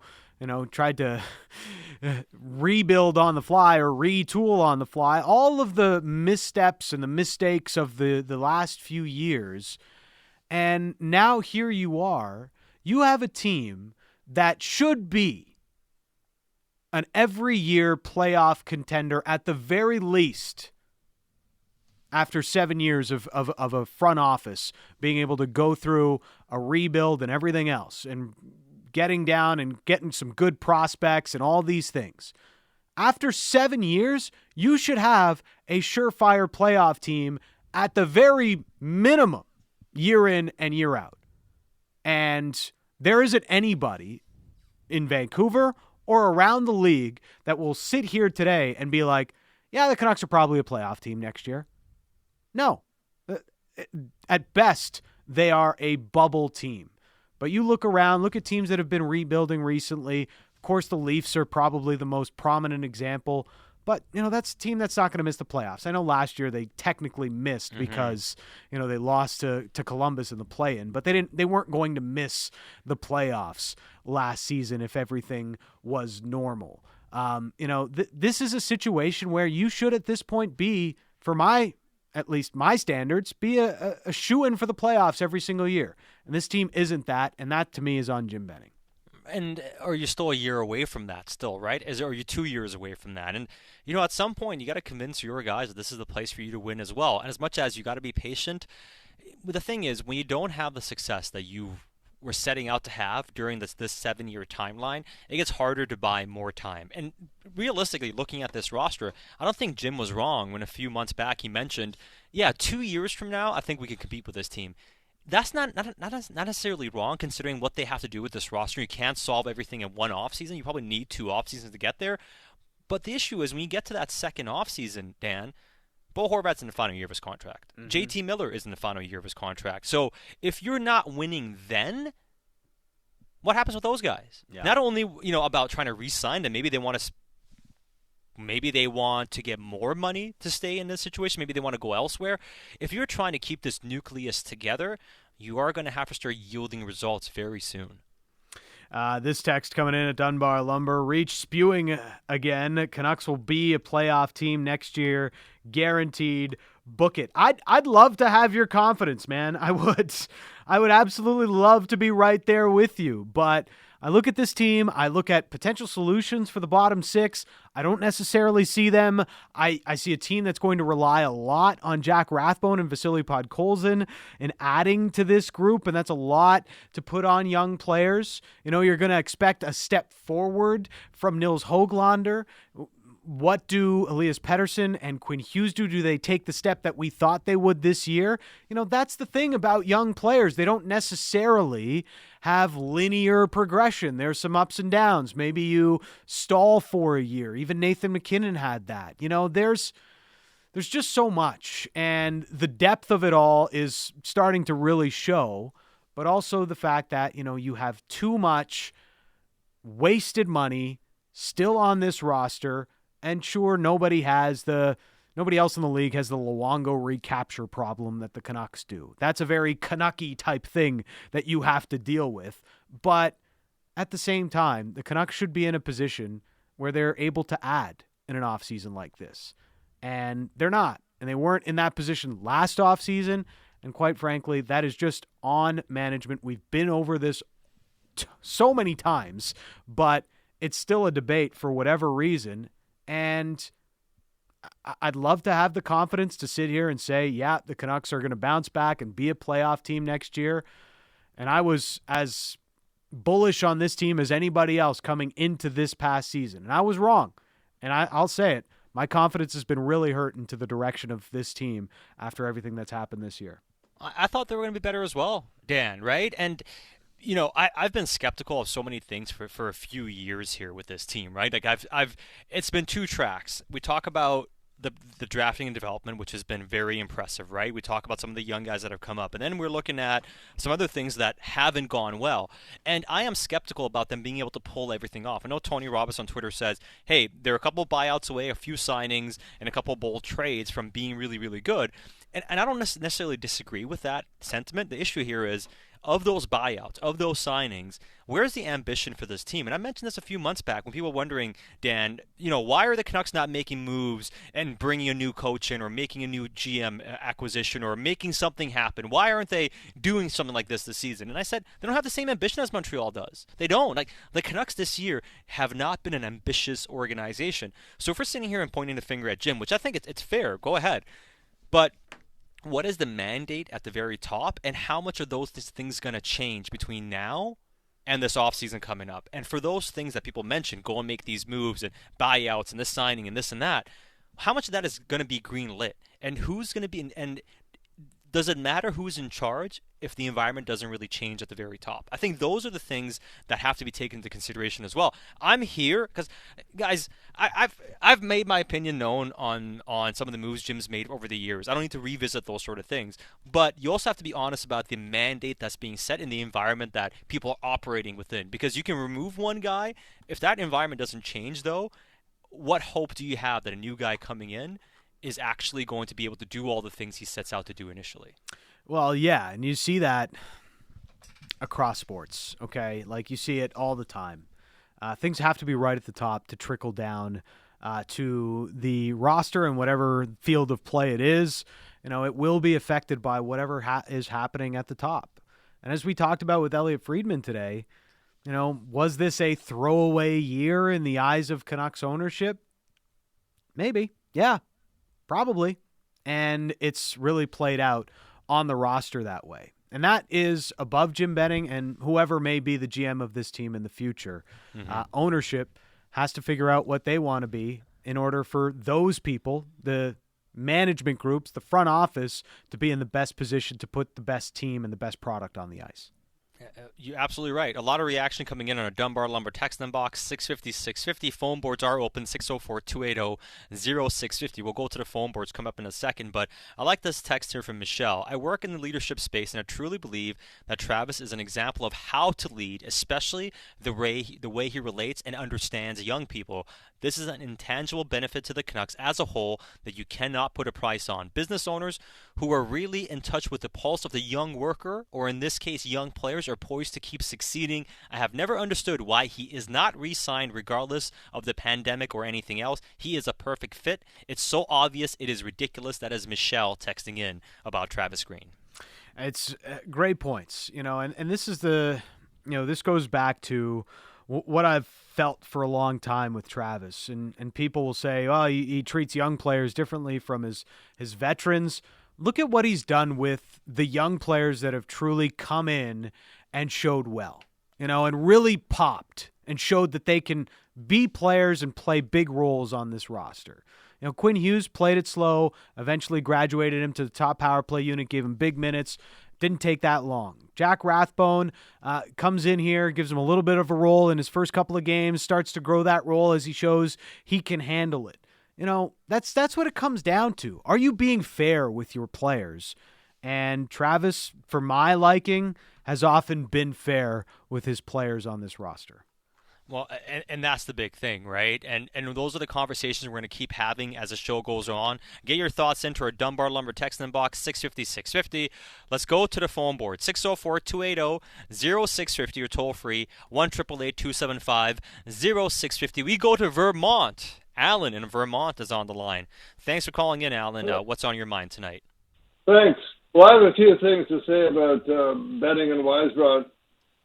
tried to rebuild on the fly or retool on the fly, all of the missteps and the mistakes of the last few years. And now here you are, you have a team that should be an every year playoff contender at the very least after 7 years of a front office being able to go through a rebuild and everything else and getting down and getting some good prospects and all these things. After 7 years, you should have a surefire playoff team at the very minimum, year in and year out. And there isn't anybody in Vancouver or around the league that will sit here today and be like, yeah, the Canucks are probably a playoff team next year. No. At best, they are a bubble team. But you look around, look at teams that have been rebuilding recently. Of course, the Leafs are probably the most prominent example. But, that's a team that's not going to miss the playoffs. I know last year they technically missed because, they lost to Columbus in the play-in. But they weren't going to miss the playoffs last season if everything was normal. This is a situation where you should at this point be, at least my standards, be a shoo-in for the playoffs every single year. And this team isn't that, and that to me is on Jim Benning. And are you still a year away from that still, right? Are you 2 years away from that? And, at some point you got to convince your guys that this is the place for you to win as well. And as much as you got to be patient, the thing is, when you don't have the success that you were setting out to have during this 7-year timeline, it gets harder to buy more time. And realistically, looking at this roster, I don't think Jim was wrong when a few months back he mentioned, 2 years from now, I think we can compete with this team. That's not necessarily wrong, considering what they have to do with this roster. You can't solve everything in one offseason. You probably need 2 offseasons to get there. But the issue is when you get to that second offseason, Dan, Bo Horvat's in the final year of his contract. JT Miller is in the final year of his contract. So if you're not winning then, what happens with those guys? Yeah. Not only, about trying to re-sign them, maybe they want to get more money to stay in this situation. Maybe they want to go elsewhere. If you're trying to keep this nucleus together, you are going to have to start yielding results very soon. This text coming in at Dunbar Lumber. Reach spewing again. Canucks will be a playoff team next year. Guaranteed. Book it. I'd love to have your confidence, man. I would absolutely love to be right there with you. But I look at this team. I look at potential solutions for the bottom six. I don't necessarily see them. I see a team that's going to rely a lot on Jack Rathbone and Vasily Podkolzin and adding to this group, and that's a lot to put on young players. You're going to expect a step forward from Nils Höglander. What do Elias Pettersson and Quinn Hughes do? Do they take the step that we thought they would this year? That's the thing about young players. They don't necessarily have linear progression. There's some ups and downs. Maybe you stall for a year. Even Nathan McKinnon had that. There's just so much. And the depth of it all is starting to really show. But also the fact that, you have too much wasted money still on this roster. And sure, nobody else in the league has the Luongo recapture problem that the Canucks do. That's a very Canucky type thing that you have to deal with. But at the same time, the Canucks should be in a position where they're able to add in an offseason like this. And they're not. And they weren't in that position last offseason. And quite frankly, that is just on management. We've been over this so many times, but it's still a debate for whatever reason. And I'd love to have the confidence to sit here and say, yeah, the Canucks are going to bounce back and be a playoff team next year. And I was as bullish on this team as anybody else coming into this past season. And I was wrong. And I'll say it. My confidence has been really hurt into the direction of this team after everything that's happened this year. I thought they were going to be better as well, Dan, right? And I've been skeptical of so many things for a few years here with this team, right? Like it's been two tracks. We talk about the drafting and development, which has been very impressive, right? We talk about some of the young guys that have come up, and then we're looking at some other things that haven't gone well. And I am skeptical about them being able to pull everything off. I know Tony Robbins on Twitter says, hey, they're a couple of buyouts away, a few signings, and a couple of bold trades from being really, really good. And I don't necessarily disagree with that sentiment. The issue here is, of those buyouts, of those signings, where's the ambition for this team? And I mentioned this a few months back when people were wondering, Dan, why are the Canucks not making moves and bringing a new coach in or making a new GM acquisition or making something happen? Why aren't they doing something like this season? And I said, they don't have the same ambition as Montreal does. They don't. Like, the Canucks this year have not been an ambitious organization. So if we're sitting here and pointing the finger at Jim, which I think it's fair, go ahead. But what is the mandate at the very top, and how much are those things going to change between now and this offseason coming up? And for those things that people mention, go and make these moves and buyouts and this signing and this and that, how much of that is going to be green lit? And who's going to be and does it matter who's in charge if the environment doesn't really change at the very top? I think those are the things that have to be taken into consideration as well. I'm here because, guys, I've made my opinion known on some of the moves Jim's made over the years. I don't need to revisit those sort of things. But you also have to be honest about the mandate that's being set in the environment that people are operating within. Because you can remove one guy. If that environment doesn't change, though, what hope do you have that a new guy coming in is actually going to be able to do all the things he sets out to do initially? Well, yeah, and you see that across sports, okay? Like, you see it all the time. Things have to be right at the top to trickle down to the roster and whatever field of play it is. It will be affected by whatever is happening at the top. And as we talked about with Elliot Friedman today, was this a throwaway year in the eyes of Canucks ownership? Maybe. Yeah, probably. And it's really played out on the roster that way. And that is above Jim Benning and whoever may be the GM of this team in the future. Mm-hmm. Ownership has to figure out what they want to be in order for those people, the management groups, the front office, to be in the best position to put the best team and the best product on the ice. you're absolutely right. A lot of reaction coming in on a Dunbar Lumber text inbox, 650-650. Phone boards are open, 604-280-0650. We'll go to the phone boards, come up in a second, but I like this text here from Michelle. I work in the leadership space, and I truly believe that Travis is an example of how to lead, especially the way he relates and understands young people. This is an intangible benefit to the Canucks as a whole that you cannot put a price on. Business owners who are really in touch with the pulse of the young worker, or in this case, young players, are poised to keep succeeding. I have never understood why he is not re-signed regardless of the pandemic or anything else. He is a perfect fit. It's so obvious, it is ridiculous. That is Michelle texting in about Travis Green. It's great points, and this is this goes back to what I've felt for a long time with Travis, and people will say, oh, he treats young players differently from his veterans. Look at what he's done with the young players that have truly come in and showed well, and really popped and showed that they can be players and play big roles on this roster. Quinn Hughes played it slow, eventually graduated him to the top power play unit, gave him big minutes. Didn't take that long. Jack Rathbone comes in here, gives him a little bit of a role in his first couple of games, starts to grow that role as he shows he can handle it. That's what it comes down to. Are you being fair with your players? And Travis, for my liking, has often been fair with his players on this roster. Well, and that's the big thing, right? And those are the conversations we're going to keep having as the show goes on. Get your thoughts into our Dunbar Lumber text inbox, 650-650. Let's go to the phone board, 604-280-0650, or toll free, 1-888-275-0650. We go to Vermont. Alan in Vermont is on the line. Thanks for calling in, Alan. What's on your mind tonight? Thanks. Well, I have a few things to say about Benning and Weisbrod.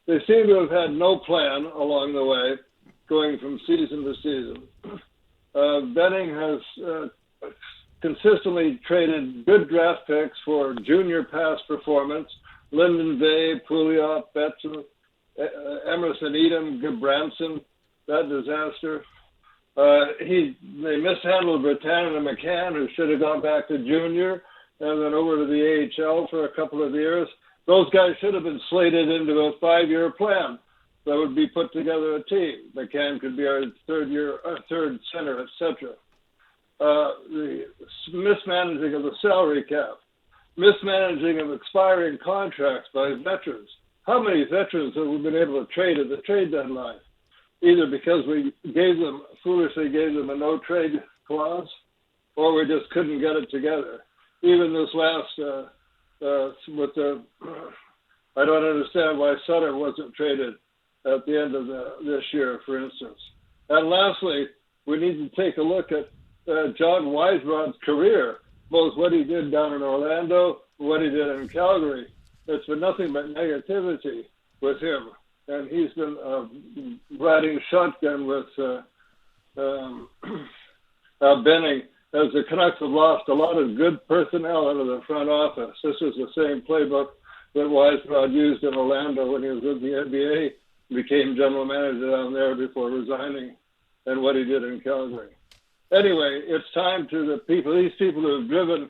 They seem to have had no plan along the way, going from season to season. Benning has consistently traded good draft picks for junior past performance. Lyndon Vey, Pouliot, Betson, Emerson Edom, Gudbranson, that disaster. They mishandled Bertan and McCann, who should have gone back to junior and then over to the AHL for a couple of years. Those guys should have been slated into a 5-year plan that would be put together a team. McCann could be our third center, etc. The mismanaging of the salary cap, mismanaging of expiring contracts by veterans. How many veterans have we been able to trade at the trade deadline? Either because we foolishly gave them a no-trade clause, or we just couldn't get it together. Even this last, I don't understand why Sutter wasn't traded at the end of this year, for instance. And lastly, we need to take a look at John Weisbrod's career, both what he did down in Orlando, what he did in Calgary. It's been nothing but negativity with him. And he's been riding shotgun with Benning, as the Canucks have lost a lot of good personnel out of the front office. This is the same playbook that Weisbrod used in Orlando when he was with the NBA, became general manager down there before resigning, and what he did in Calgary. Anyway, it's time to these people who have driven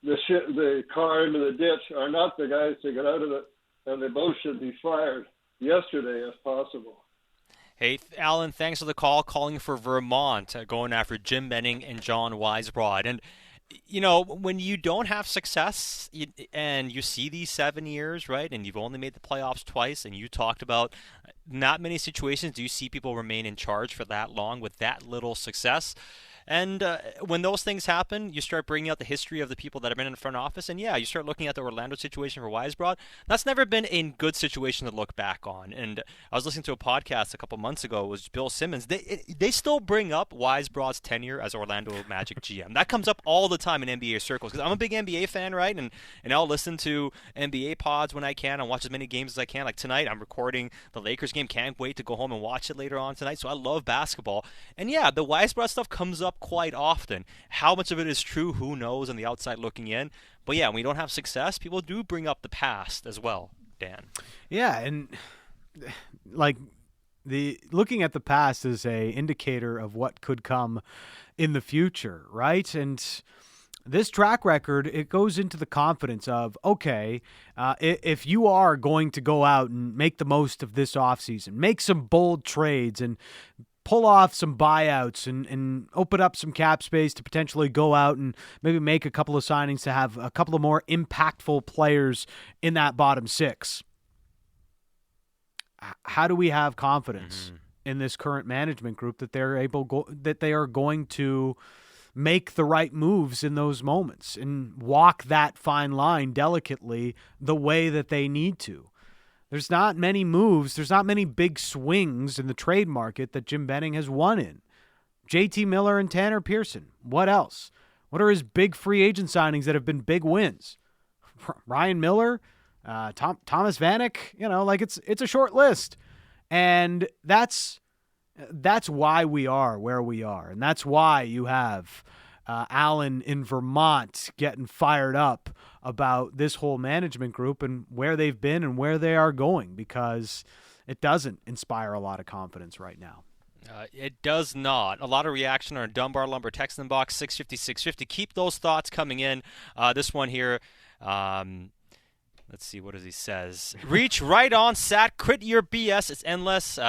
the car into the ditch are not the guys to get out of it, and they both should be fired yesterday if possible. Hey, Alan, thanks for the call. Calling for Vermont, going after Jim Benning and John Weisbrod. And, when you don't have success and you see these 7 years, right, and you've only made the playoffs twice, and you talked about not many situations do you see people remain in charge for that long with that little success. And when those things happen, you start bringing out the history of the people that have been in the front office. And, you start looking at the Orlando situation for Weisbrod. That's never been a good situation to look back on. And I was listening to a podcast a couple months ago. It was Bill Simmons. They still bring up Weisbrod's tenure as Orlando Magic GM. That comes up all the time in NBA circles because I'm a big NBA fan, right? And I'll listen to NBA pods when I can and watch as many games as I can. Like tonight, I'm recording the Lakers game. Can't wait to go home and watch it later on tonight. So I love basketball. And, the Weisbrod stuff comes up quite often. How much of it is true, who knows, on the outside looking in. But when we don't have success, people do bring up the past as well, Dan. Yeah, and looking at the past is a indicator of what could come in the future, right? And this track record, it goes into the confidence of, okay, if you are going to go out and make the most of this offseason, make some bold trades and pull off some buyouts and open up some cap space to potentially go out and maybe make a couple of signings to have a couple of more impactful players in that bottom six. How do we have confidence in this current management group that that they are going to make the right moves in those moments and walk that fine line delicately the way that they need to? There's not many moves. There's not many big swings in the trade market that Jim Benning has won in. JT Miller and Tanner Pearson. What else? What are his big free agent signings that have been big wins? Ryan Miller, Thomas Vanek. It's a short list, and that's why we are where we are, and that's why you have Alan in Vermont getting fired up about this whole management group and where they've been and where they are going, because it doesn't inspire a lot of confidence right now. It does not. A lot of reaction on our Dunbar Lumber text inbox, 650-650. Keep those thoughts coming in. This one here, let's see, what does he says? Reach right on, Sat. Quit your BS. It's endless.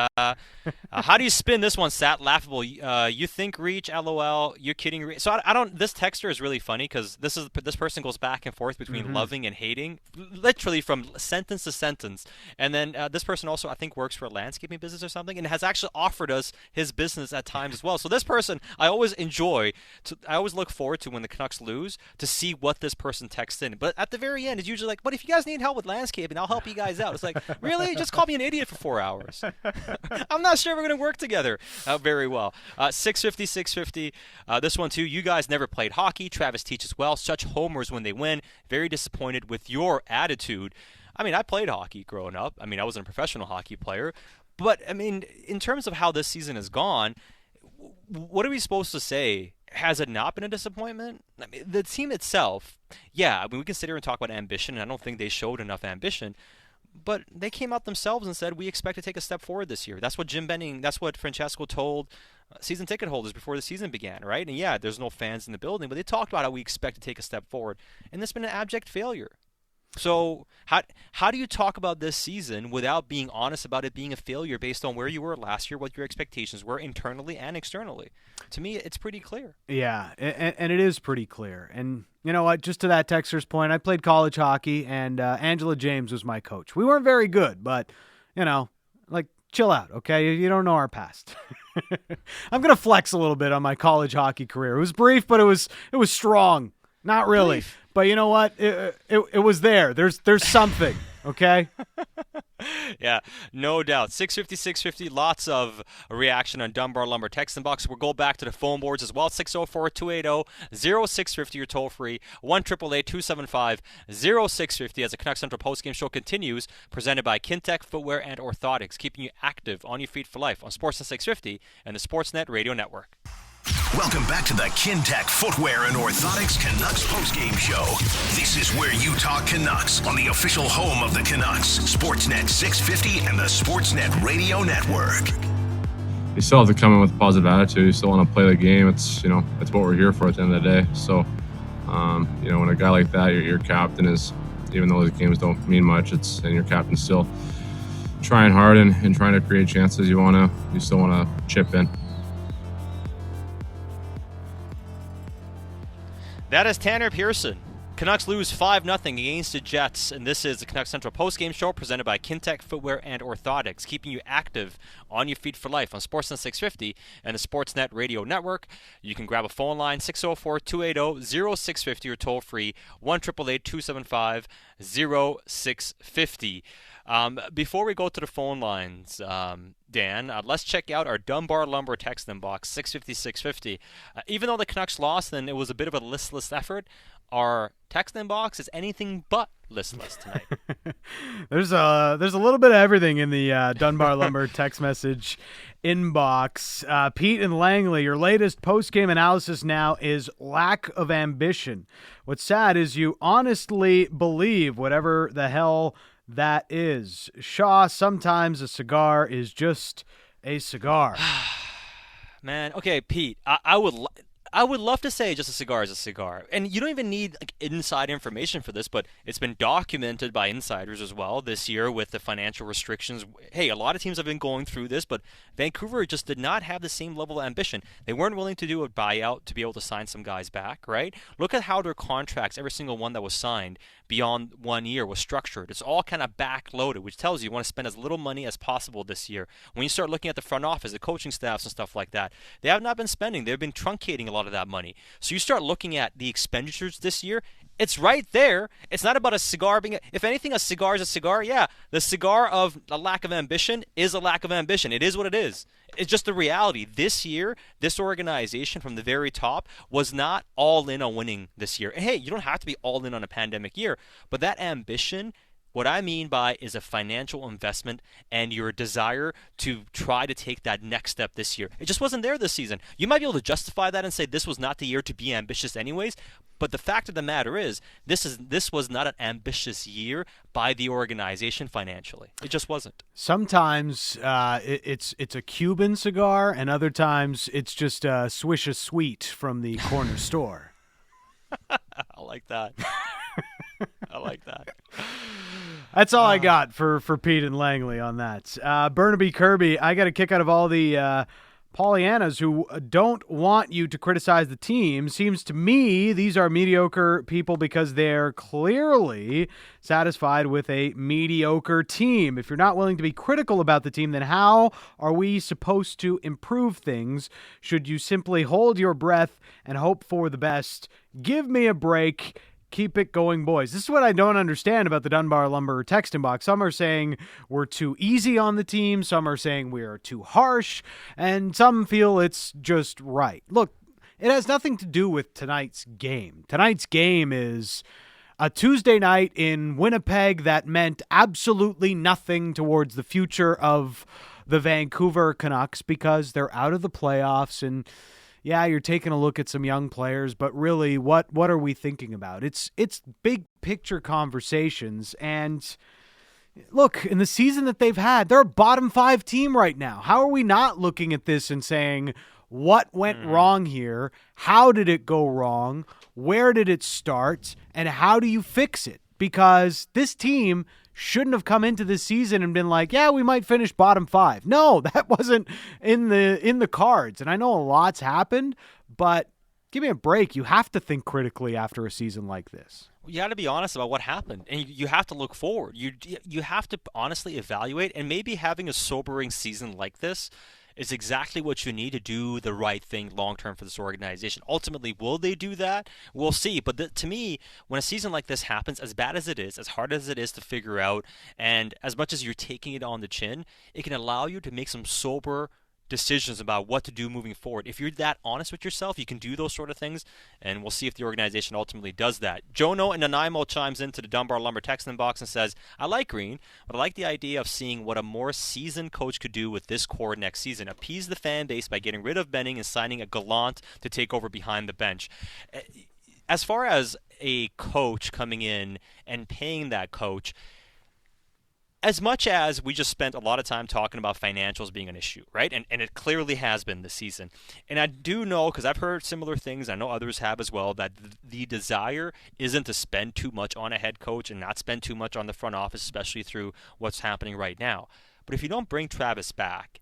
How do you spin this one, Sat? Laughable. You think Reach? LOL. You're kidding. So I don't. This texter is really funny because this person goes back and forth between loving and hating, literally from sentence to sentence. And then this person also, I think, works for a landscaping business or something, and has actually offered us his business at times as well. So this person, I always look forward to when the Canucks lose to see what this person texts in. But at the very end, it's usually like, but if you guys need help with landscaping, I'll help you guys out. It's like, really? Just call me an idiot for 4 hours. I'm not sure we're going to work together very well. 650. This one, too. You guys never played hockey. Travis teaches well. Such homers when they win. Very disappointed with your attitude. I mean, I played hockey growing up. I mean, I wasn't a professional hockey player. But, I mean, in terms of how this season has gone, what are we supposed to say? Has it not been a disappointment? I mean, the team itself, yeah, I mean, we can sit here and talk about ambition, and I don't think they showed enough ambition. But they came out themselves and said, we expect to take a step forward this year. That's what Jim Benning, that's what Francesco told season ticket holders before the season began, right? And yeah, there's no fans in the building, but they talked about how we expect to take a step forward. And this has been an abject failure. So how do you talk about this season without being honest about it being a failure based on where you were last year, what your expectations were internally and externally? To me, it's pretty clear. Yeah, and it is pretty clear. And you know what? Just to that texter's point, I played college hockey, and Angela James was my coach. We weren't very good, but, chill out, okay? You don't know our past. I'm going to flex a little bit on my college hockey career. It was brief, but it was strong. Not really. Brief. But you know what? It was there. There's something, okay? Yeah, no doubt. 650, lots of reaction on Dunbar Lumber text inbox. We'll go back to the phone boards as well. 604-280-0650. You're toll free. 1-888-275-0650 as the Canucks Central postgame show continues, presented by Kintec Footwear and Orthotics, keeping you active on your feet for life on Sportsnet 650 and the Sportsnet Radio Network. Welcome back to the Kintec Footwear and Orthotics Canucks postgame show. This is where you talk Canucks on the official home of the Canucks, Sportsnet 650 and the Sportsnet Radio Network. You still have to come in with a positive attitude. You still want to play the game. It's what we're here for at the end of the day. So, when a guy like that, your captain is, even though the games don't mean much, and your captain's still trying hard and trying to create chances. You still want to chip in. That is Tanner Pearson. Canucks lose 5-0 against the Jets, and this is the Canucks Central postgame show presented by Kintec Footwear and Orthotics, keeping you active on your feet for life on Sportsnet 650 and the Sportsnet Radio Network. You can grab a phone line, 604-280-0650, or toll free, 1-888-275-0650. Before we go to the phone lines, Dan, let's check out our Dunbar Lumber text inbox, 650-650. Even though the Canucks lost and it was a bit of a listless effort, our text inbox is anything but listless tonight. There's a little bit of everything in the Dunbar Lumber text message inbox. Pete and Langley, your latest post-game analysis now is lack of ambition. What's sad is you honestly believe whatever the hell that is. Shaw, sometimes a cigar is just a cigar. Man, okay, Pete, I would I would love to say just a cigar is a cigar. And you don't even need inside information for this, but it's been documented by insiders as well this year with the financial restrictions. Hey, a lot of teams have been going through this, but Vancouver just did not have the same level of ambition. They weren't willing to do a buyout to be able to sign some guys back, right? Look at how their contracts, every single one that was signed beyond 1 year, was structured. It's all kind of back-loaded, which tells you want to spend as little money as possible this year. When you start looking at the front office, the coaching staffs and stuff like that, they have not been spending. They've been truncating a lot of that money. So you start looking at the expenditures this year, it's right there. It's not about a cigar being, if anything, a cigar is a cigar. Yeah, the cigar of a lack of ambition is a lack of ambition. It is what it is. It's just the reality. This year, this organization from the very top was not all in on winning this year. And hey, you don't have to be all in on a pandemic year, but that ambition, what I mean by is a financial investment and your desire to try to take that next step this year. It just wasn't there this season. You might be able to justify that and say this was not the year to be ambitious anyways, but the fact of the matter is this was not an ambitious year by the organization financially. It just wasn't. Sometimes it's a Cuban cigar, and other times it's just a Swish a Sweet from the corner store. I like that. I like that. That's all I got for Pete and Langley on that. Burnaby Kirby, I got a kick out of all the Pollyannas who don't want you to criticize the team. Seems to me these are mediocre people because they're clearly satisfied with a mediocre team. If you're not willing to be critical about the team, then how are we supposed to improve things? Should you simply hold your breath and hope for the best? Give me a break. Keep it going, boys. This is what I don't understand about the Dunbar Lumber text inbox. Some are saying we're too easy on the team. Some are saying we are too harsh. And some feel it's just right. Look, it has nothing to do with tonight's game. Tonight's game is a Tuesday night in Winnipeg that meant absolutely nothing towards the future of the Vancouver Canucks because they're out of the playoffs. And yeah, you're taking a look at some young players, but really, what are we thinking about? It's big picture conversations, and look, in the season that they've had, they're a bottom 5 team right now. How are we not looking at this and saying, what went wrong here? How did it go wrong? Where did it start? And how do you fix it? Because this team shouldn't have come into this season and been like, yeah, we might finish bottom 5. No, that wasn't in the cards. And I know a lot's happened, but give me a break. You have to think critically after a season like this. You got to be honest about what happened, and you have to look forward. You have to honestly evaluate, and maybe having a sobering season like this is exactly what you need to do the right thing long-term for this organization. Ultimately, will they do that? We'll see. But to me, when a season like this happens, as bad as it is, as hard as it is to figure out, and as much as you're taking it on the chin, it can allow you to make some sober decisions about what to do moving forward. If you're that honest with yourself, you can do those sort of things, and we'll see if the organization ultimately does that. Jono and Nanaimo chimes into the Dunbar Lumber text inbox and says, I like Green, but I like the idea of seeing what a more seasoned coach could do with this core next season. Appease the fan base by getting rid of Benning and signing a Gallant to take over behind the bench. As far as a coach coming in and paying that coach, as much as we just spent a lot of time talking about financials being an issue, right? And it clearly has been this season. And I do know, because I've heard similar things, I know others have as well, that the desire isn't to spend too much on a head coach and not spend too much on the front office, especially through what's happening right now. But if you don't bring Travis back,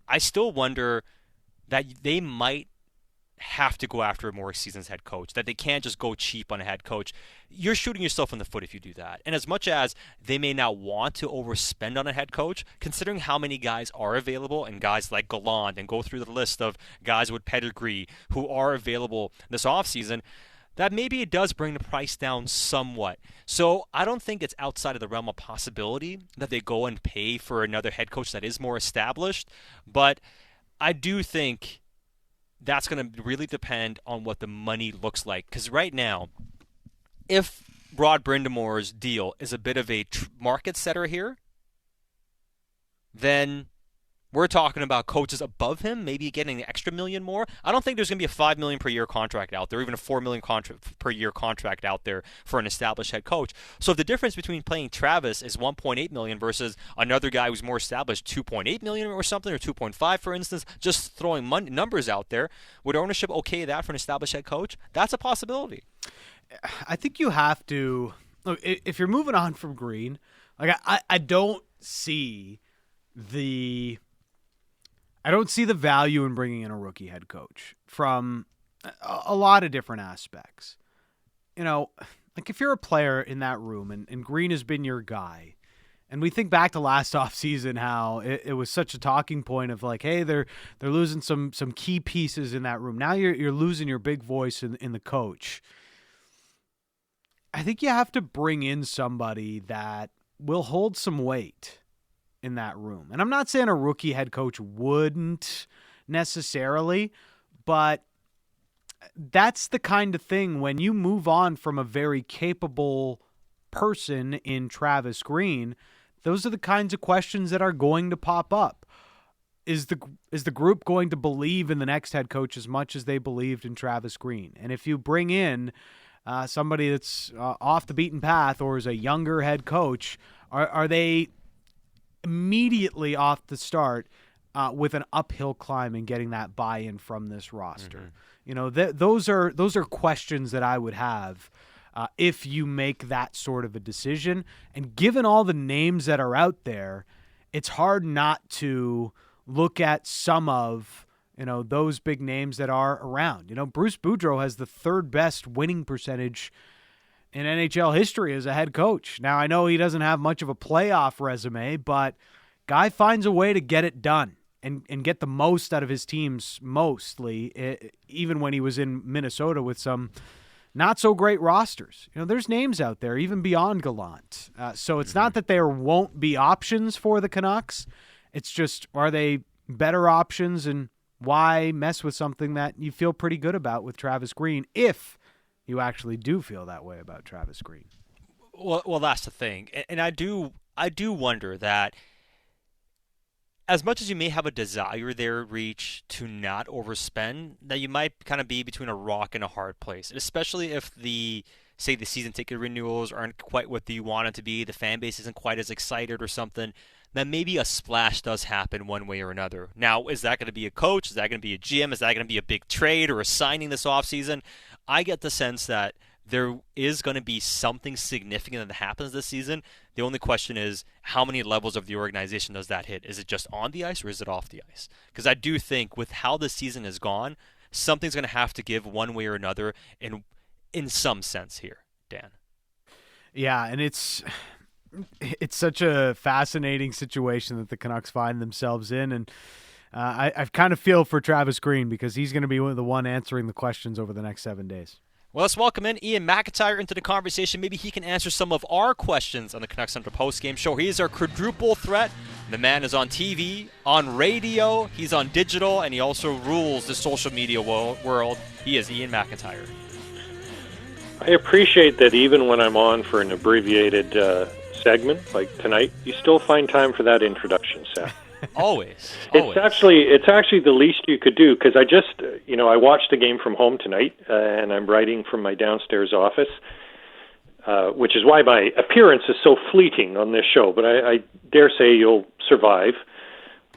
I still wonder that they might have to go after a more seasoned head coach, that they can't just go cheap on a head coach. You're shooting yourself in the foot if you do that. And as much as they may not want to overspend on a head coach, considering how many guys are available and guys like Gallant, and go through the list of guys with pedigree who are available this offseason, that maybe it does bring the price down somewhat. So I don't think it's outside of the realm of possibility that they go and pay for another head coach that is more established. But I do think that's going to really depend on what the money looks like. Because right now, if Rod Brindamore's deal is a bit of a market setter here, then We're talking about coaches above him, maybe getting an extra $1 million more. I don't think there's going to be a $5 million per year contract out there, even a $4 million per year contract out there for an established head coach. So if the difference between playing Travis is $1.8 million versus another guy who's more established, $2.8 million or something, or 2.5, for instance, just throwing numbers out there, would ownership okay that for an established head coach? That's a possibility. I think you have to look if you're moving on from Green. Like I don't see the value in bringing in a rookie head coach from a lot of different aspects. You know, like if you're a player in that room and Green has been your guy, and we think back to last offseason how it was such a talking point of like, hey, they're losing some key pieces in that room. Now you're losing your big voice in the coach. I think you have to bring in somebody that will hold some weight in that room. And I'm not saying a rookie head coach wouldn't necessarily, but that's the kind of thing when you move on from a very capable person in Travis Green, those are the kinds of questions that are going to pop up. Is the group going to believe in the next head coach as much as they believed in Travis Green? And if you bring in somebody that's off the beaten path or is a younger head coach, are they immediately off the start with an uphill climb and getting that buy-in from this roster? Mm-hmm. You know, those are questions that I would have if you make that sort of a decision. And given all the names that are out there, it's hard not to look at some of those big names that are around. You know, Bruce Boudreau has the third best winning percentage in NHL history as a head coach. Now, I know he doesn't have much of a playoff resume, but guy finds a way to get it done and get the most out of his teams mostly, even when he was in Minnesota with some not so great rosters. You know, there's names out there, even beyond Gallant. So it's not that there won't be options for the Canucks. It's just, are they better options, and why mess with something that you feel pretty good about with Travis Green if you actually do feel that way about Travis Green? Well, that's the thing. And I do wonder that as much as you may have a desire there, Reach, to not overspend, that you might kind of be between a rock and a hard place, and especially if the season ticket renewals aren't quite what you want it to be, the fan base isn't quite as excited or something, then maybe a splash does happen one way or another. Now, is that going to be a coach? Is that going to be a GM? Is that going to be a big trade or a signing this offseason? I get the sense that there is going to be something significant that happens this season. The only question is, how many levels of the organization does that hit? Is it just on the ice or is it off the ice? Because I do think with how the season has gone, something's going to have to give one way or another in some sense here, Dan. Yeah, and it's such a fascinating situation that the Canucks find themselves in, and I kind of feel for Travis Green because he's going to be the one answering the questions over the next 7 days. Well, let's welcome in Ian McIntyre into the conversation. Maybe he can answer some of our questions on the Canucks Central postgame show. He is our quadruple threat. The man is on TV, on radio, he's on digital, and he also rules the social media world. He is Ian McIntyre. I appreciate that even when I'm on for an abbreviated segment like tonight, you still find time for that introduction, Seth. Always. It's actually the least you could do, because I just, I watched the game from home tonight, and I'm writing from my downstairs office, which is why my appearance is so fleeting on this show, but I dare say you'll survive.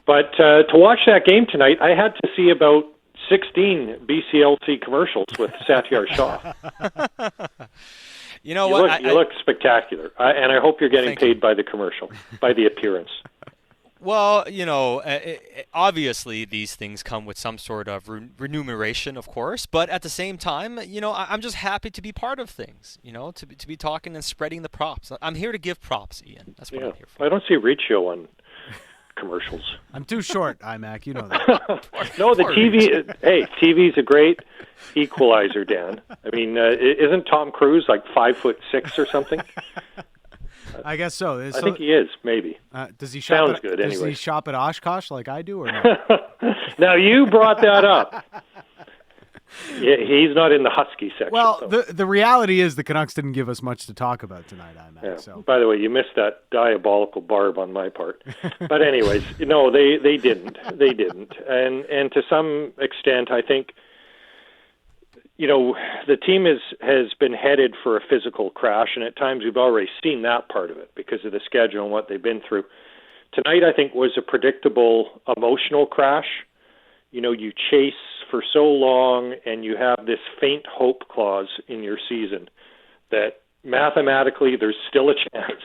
But to watch that game tonight, I had to see about 16 BCLC commercials with Satyar Shah. You know what? You look spectacular, and I hope you're getting paid by the commercial, by the appearance. Well, obviously these things come with some sort of remuneration, of course, but at the same time, I'm just happy to be part of things, to be talking and spreading the props. I'm here to give props, Ian. That's what I'm here for. I don't see Riccio on commercials. I'm too short, IMAC. You know that. No, the TV. Hey, TV's a great equalizer, Dan. I mean, isn't Tom Cruise like 5'6" or something? I guess so. I think he is, maybe. Does he shop? Sounds good. Anyway, does he shop at Oshkosh like I do, or no? Now you brought that up. Yeah, he's not in the Husky section. Well, the reality is the Canucks didn't give us much to talk about tonight, I imagine. Yeah. So. By the way, you missed that diabolical barb on my part. But anyways, no, they didn't. They didn't. And to some extent, I think, the team has been headed for a physical crash, and at times we've already seen that part of it because of the schedule and what they've been through. Tonight, I think, was a predictable emotional crash. You chase for so long, and you have this faint hope clause in your season that mathematically there's still a chance,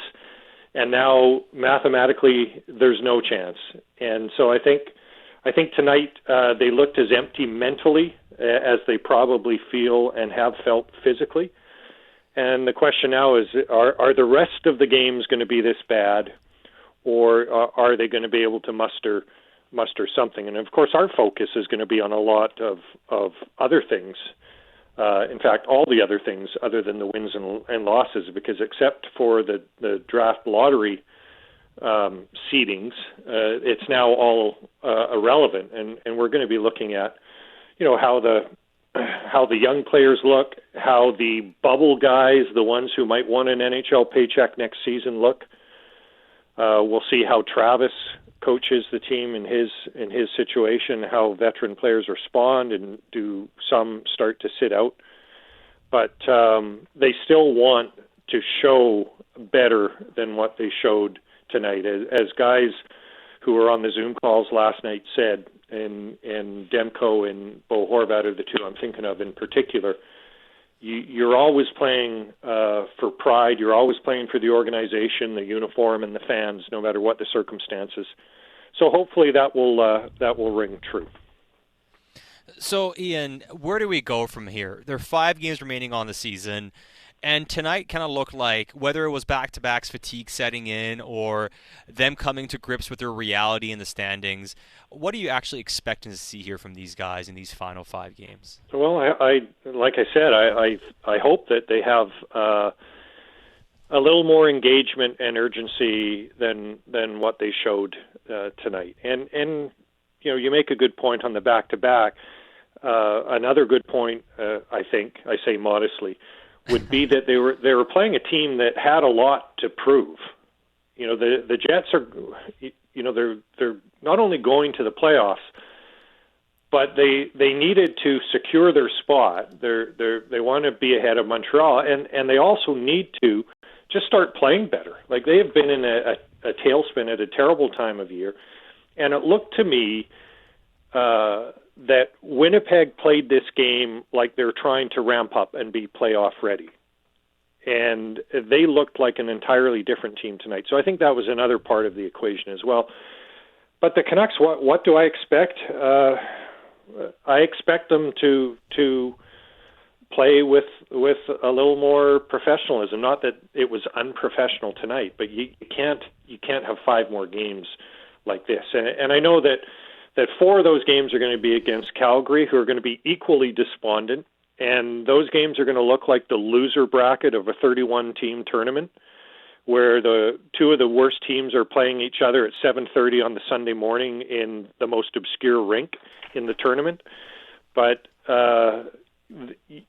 and now mathematically there's no chance. And so I think tonight they looked as empty mentally as they probably feel and have felt physically. And the question now is, are the rest of the games going to be this bad, or are they going to be able to muster something? And of course, our focus is going to be on a lot of other things. In fact, all the other things other than the wins and losses, because except for the draft lottery seedings, it's now all irrelevant. And we're going to be looking at, how the young players look, how the bubble guys, the ones who might want an NHL paycheck next season, look. We'll see how Travis coaches the team in his situation, how veteran players respond, and do some start to sit out. But they still want to show better than what they showed tonight. As guys who were on the Zoom calls last night said, and Demko and Bo Horvat are the two I'm thinking of in particular, you're always playing for pride. You're always playing for the organization, the uniform, and the fans, no matter what the circumstances. So hopefully that will ring true. So, Ian, where do we go from here? There are 5 games remaining on the season, and tonight kind of looked like, whether it was back-to-backs fatigue setting in or them coming to grips with their reality in the standings, what are you actually expecting to see here from these guys in these final 5 games? Well, I like I said, I hope that they have a little more engagement and urgency than what they showed tonight. And you make a good point on the back-to-back. Another good point, I think, I say modestly, would be that they were playing a team that had a lot to prove. The Jets are, they're not only going to the playoffs, but they needed to secure their spot. They want to be ahead of Montreal, and they also need to just start playing better. Like, they have been in a tailspin at a terrible time of year, and it looked to me that Winnipeg played this game like they're trying to ramp up and be playoff ready. And they looked like an entirely different team tonight. So I think that was another part of the equation as well. But the Canucks, what do I expect? I expect them to play with a little more professionalism. Not that it was unprofessional tonight, but you can't have 5 more games like this. And I know that 4 of those games are going to be against Calgary, who are going to be equally despondent. And those games are going to look like the loser bracket of a 31-team tournament, where the 2 of the worst teams are playing each other at 7:30 on the Sunday morning in the most obscure rink in the tournament. But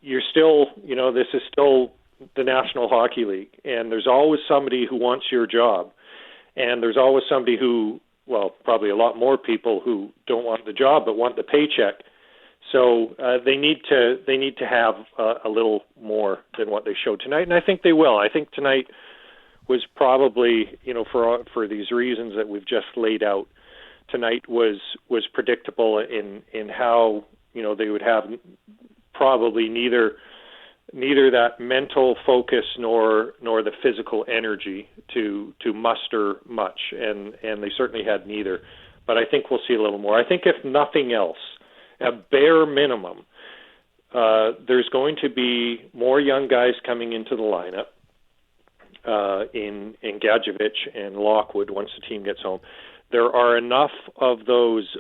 you're still, this is still the National Hockey League, and there's always somebody who wants your job, and there's always somebody who, well, probably a lot more people who don't want the job but want the paycheck. So they need to have a little more than what they showed tonight, and I think they will. I think tonight was probably, for these reasons that we've just laid out, tonight was predictable in how they would have probably neither that mental focus nor the physical energy to muster much, and they certainly had neither. But I think we'll see a little more. I think if nothing else, at bare minimum, there's going to be more young guys coming into the lineup in Gadjevich and Lockwood once the team gets home. There are enough of those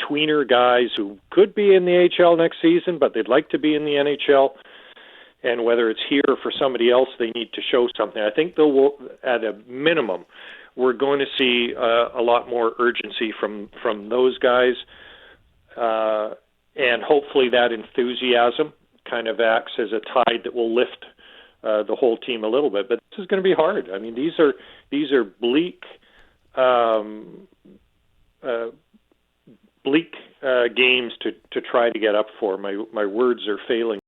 tweener guys who could be in the AHL next season, but they'd like to be in the NHL. And whether it's here or for somebody else, they need to show something. I think at a minimum, we're going to see a lot more urgency from those guys. and hopefully that enthusiasm kind of acts as a tide that will lift the whole team a little bit. But this is going to be hard. I mean, these are bleak games to try to get up for. My words are failing